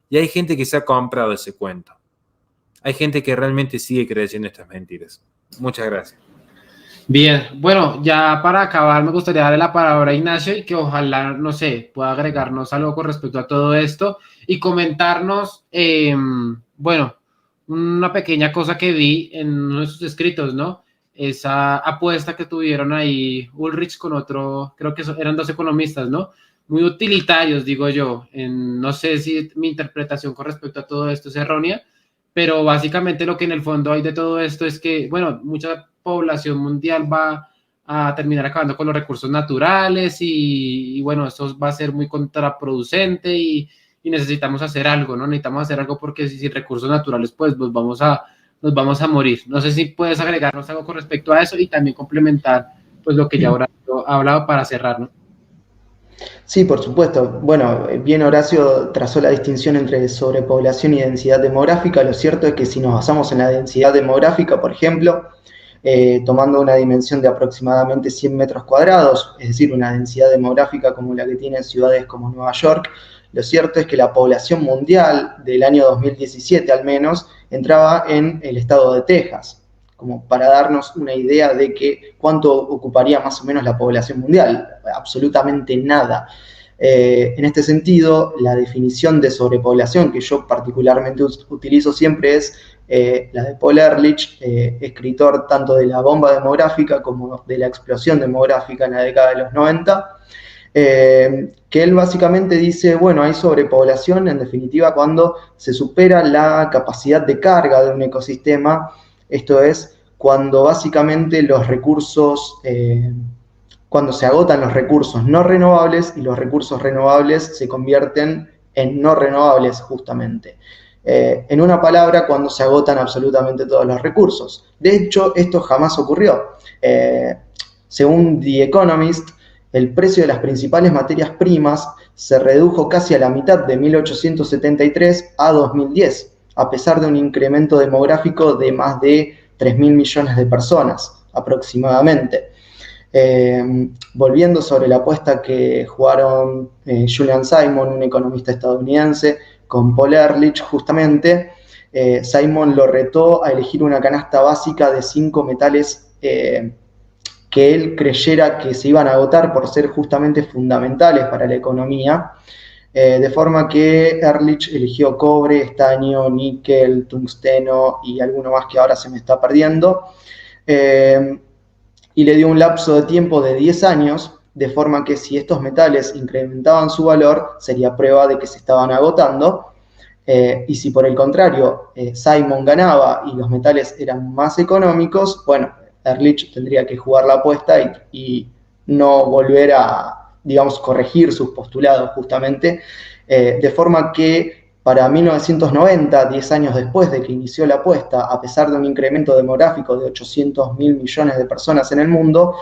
Speaker 2: Y hay gente que se ha comprado ese cuento. Hay gente que realmente sigue creyendo estas mentiras. Muchas gracias.
Speaker 1: Bien, bueno, ya para acabar me gustaría darle la palabra a Ignacio y que ojalá, no sé, pueda agregarnos algo con respecto a todo esto y comentarnos, bueno, una pequeña cosa que vi en uno de sus escritos, ¿no? Esa apuesta que tuvieron ahí Ulrich con otro, creo que eran dos economistas, ¿no? Muy utilitarios, digo yo. No sé si mi interpretación con respecto a todo esto es errónea, pero básicamente lo que en el fondo hay de todo esto es que, bueno, mucha población mundial va a terminar acabando con los recursos naturales y bueno, esto va a ser muy contraproducente y necesitamos hacer algo, ¿no? Necesitamos hacer algo porque sin recursos naturales pues nos vamos a morir. No sé si puedes agregarnos algo con respecto a eso y también complementar pues lo que ya ahora ha hablado para cerrar, ¿no?
Speaker 3: Sí, por supuesto. Bueno, bien Horacio trazó la distinción entre sobrepoblación y densidad demográfica. Lo cierto es que si nos basamos en la densidad demográfica, por ejemplo, tomando una dimensión de aproximadamente 100 metros cuadrados, es decir, una densidad demográfica como la que tienen ciudades como Nueva York, lo cierto es que la población mundial del año 2017 al menos entraba en el estado de Texas, como para darnos una idea de que cuánto ocuparía más o menos la población mundial, absolutamente nada. En este sentido, la definición de sobrepoblación que yo particularmente utilizo siempre es la de Paul Ehrlich, escritor tanto de la bomba demográfica como de la explosión demográfica en la década de los 90, que él básicamente dice, bueno, hay sobrepoblación en definitiva cuando se supera la capacidad de carga de un ecosistema. Esto es cuando básicamente los recursos, cuando se agotan los recursos no renovables y los recursos renovables se convierten en no renovables justamente. En una palabra, cuando se agotan absolutamente todos los recursos. De hecho, esto jamás ocurrió. Según The Economist, el precio de las principales materias primas se redujo casi a la mitad de 1873 a 2010, a pesar de un incremento demográfico de más de 3.000 millones de personas aproximadamente. Volviendo sobre la apuesta que jugaron Julian Simon, un economista estadounidense, con Paul Ehrlich, justamente, Simon lo retó a elegir una canasta básica de 5 metales que él creyera que se iban a agotar por ser justamente fundamentales para la economía, de forma que Ehrlich eligió cobre, estaño, níquel, tungsteno y alguno más que ahora se me está perdiendo, y le dio un lapso de tiempo de 10 años, de forma que si estos metales incrementaban su valor, sería prueba de que se estaban agotando, y si por el contrario Simon ganaba y los metales eran más económicos, bueno, Ehrlich tendría que jugar la apuesta y no volver a, digamos, corregir sus postulados justamente, de forma que para 1990, 10 años después de que inició la apuesta, a pesar de un incremento demográfico de 800.000 millones de personas en el mundo,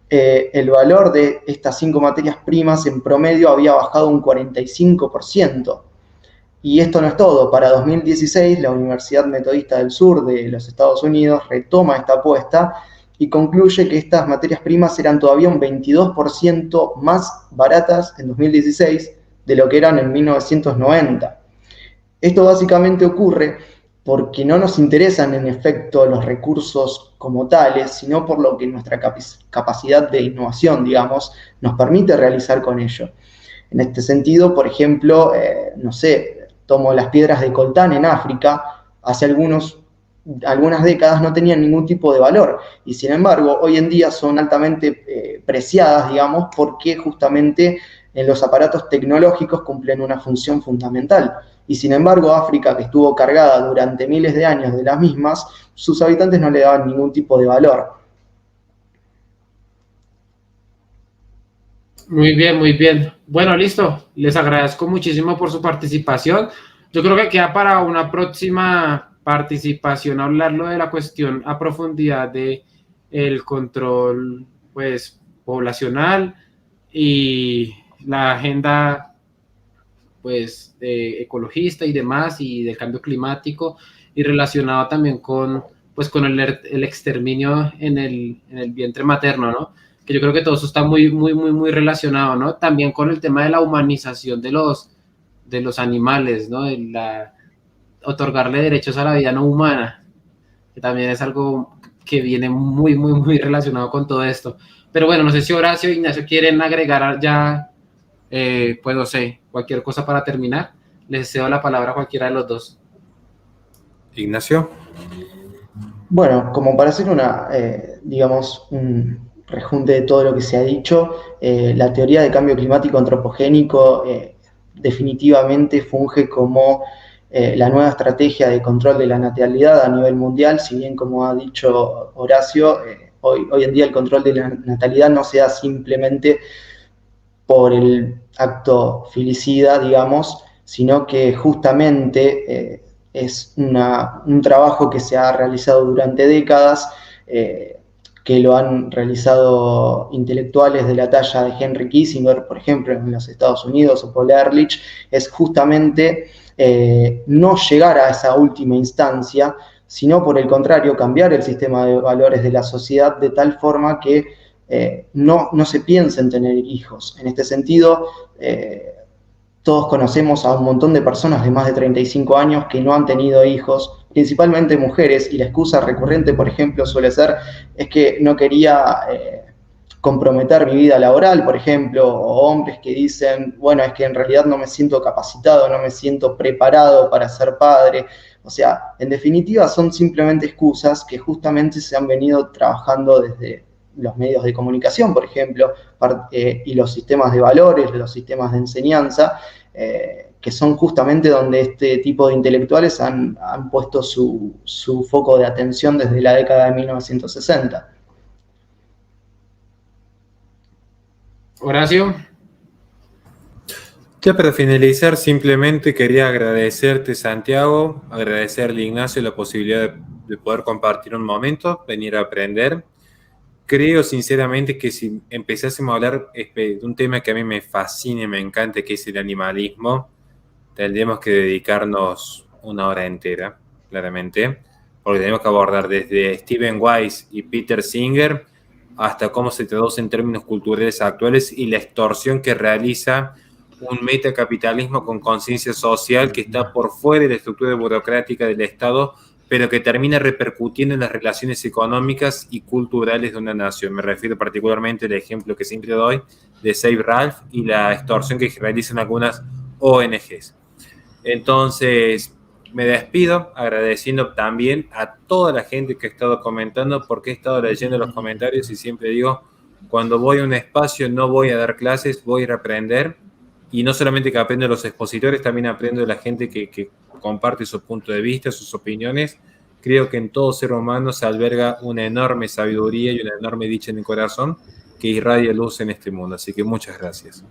Speaker 3: el valor de estas 5 materias primas en promedio había bajado un 45%. Y esto no es todo. Para 2016, la Universidad Metodista del Sur de los Estados Unidos retoma esta apuesta y concluye que estas materias primas eran todavía un 22% más baratas en 2016 de lo que eran en 1990. Esto básicamente ocurre porque no nos interesan en efecto los recursos como tales, sino por lo que nuestra capacidad de innovación, digamos, nos permite realizar con ello. En este sentido, por ejemplo, no sé, tomo las piedras de coltán en África, hace algunas décadas no tenían ningún tipo de valor, y sin embargo, hoy en día son altamente preciadas, digamos, porque justamente en los aparatos tecnológicos cumplen una función fundamental. Y sin embargo, África, que estuvo cargada durante miles de años de las mismas, sus habitantes no le daban ningún tipo de valor.
Speaker 1: Muy bien, muy bien. Bueno, listo. Les agradezco muchísimo por su participación. Yo creo que queda para una próxima participación hablarlo de la cuestión a profundidad de el control, pues, poblacional y la agenda, pues, ecologista y demás, y del cambio climático, y relacionado también con, pues, con el exterminio en el vientre materno, ¿no? Que yo creo que todo eso está muy, muy, muy, muy relacionado, ¿no? También con el tema de la humanización de los animales, ¿no? Otorgarle derechos a la vida no humana, que también es algo que viene muy, muy, muy relacionado con todo esto. Pero bueno, no sé si Horacio e Ignacio quieren agregar ya, pues no sé, cualquier cosa para terminar. Les cedo la palabra a cualquiera de los dos.
Speaker 2: Ignacio.
Speaker 3: Bueno, como para hacer digamos, un rejunte de todo lo que se ha dicho, la teoría de cambio climático antropogénico definitivamente funge como la nueva estrategia de control de la natalidad a nivel mundial, si bien, como ha dicho Horacio, hoy en día el control de la natalidad no se da simplemente por el acto filicida, digamos, sino que justamente es un trabajo que se ha realizado durante décadas, que lo han realizado intelectuales de la talla de Henry Kissinger, por ejemplo, en los Estados Unidos, o Paul Ehrlich, es justamente no llegar a esa última instancia, sino por el contrario, cambiar el sistema de valores de la sociedad de tal forma que no se piensa en tener hijos. En este sentido, todos conocemos a un montón de personas de más de 35 años que no han tenido hijos, principalmente mujeres, y la excusa recurrente, por ejemplo, suele ser es que no quería comprometer mi vida laboral, por ejemplo, o hombres que dicen, bueno, es que en realidad no me siento capacitado, no me siento preparado para ser padre. O sea, en definitiva son simplemente excusas que justamente se han venido trabajando desde los medios de comunicación, por ejemplo, y los sistemas de valores, los sistemas de enseñanza, que son justamente donde este tipo de intelectuales han puesto su foco de atención desde la década de 1960.
Speaker 1: Horacio.
Speaker 2: Ya para finalizar, simplemente quería agradecerte, Santiago, agradecerle a Ignacio la posibilidad de poder compartir un momento, venir a aprender. creo sinceramente que si empezásemos a hablar de un tema que a mí me fascina y me encanta, que es el animalismo, tendríamos que dedicarnos una hora entera, claramente, porque tenemos que abordar desde Stephen Wise y Peter Singer hasta cómo se traduce en términos culturales actuales y la extorsión que realiza un metacapitalismo con conciencia social que está por fuera de la estructura burocrática del Estado, pero que termina repercutiendo en las relaciones económicas y culturales de una nación. Me refiero particularmente al ejemplo que siempre doy de Save Ralph y la extorsión que realizan algunas ONGs. Entonces, me despido agradeciendo también a toda la gente que ha estado comentando, porque he estado leyendo los comentarios y siempre digo, cuando voy a un espacio no voy a dar clases, voy a ir a aprender, y no solamente que aprendo de los expositores, también aprendo de la gente que comparte su punto de vista, sus opiniones. Creo que en todo ser humano se alberga una enorme sabiduría y una enorme dicha en el corazón que irradia luz en este mundo. Así que muchas gracias.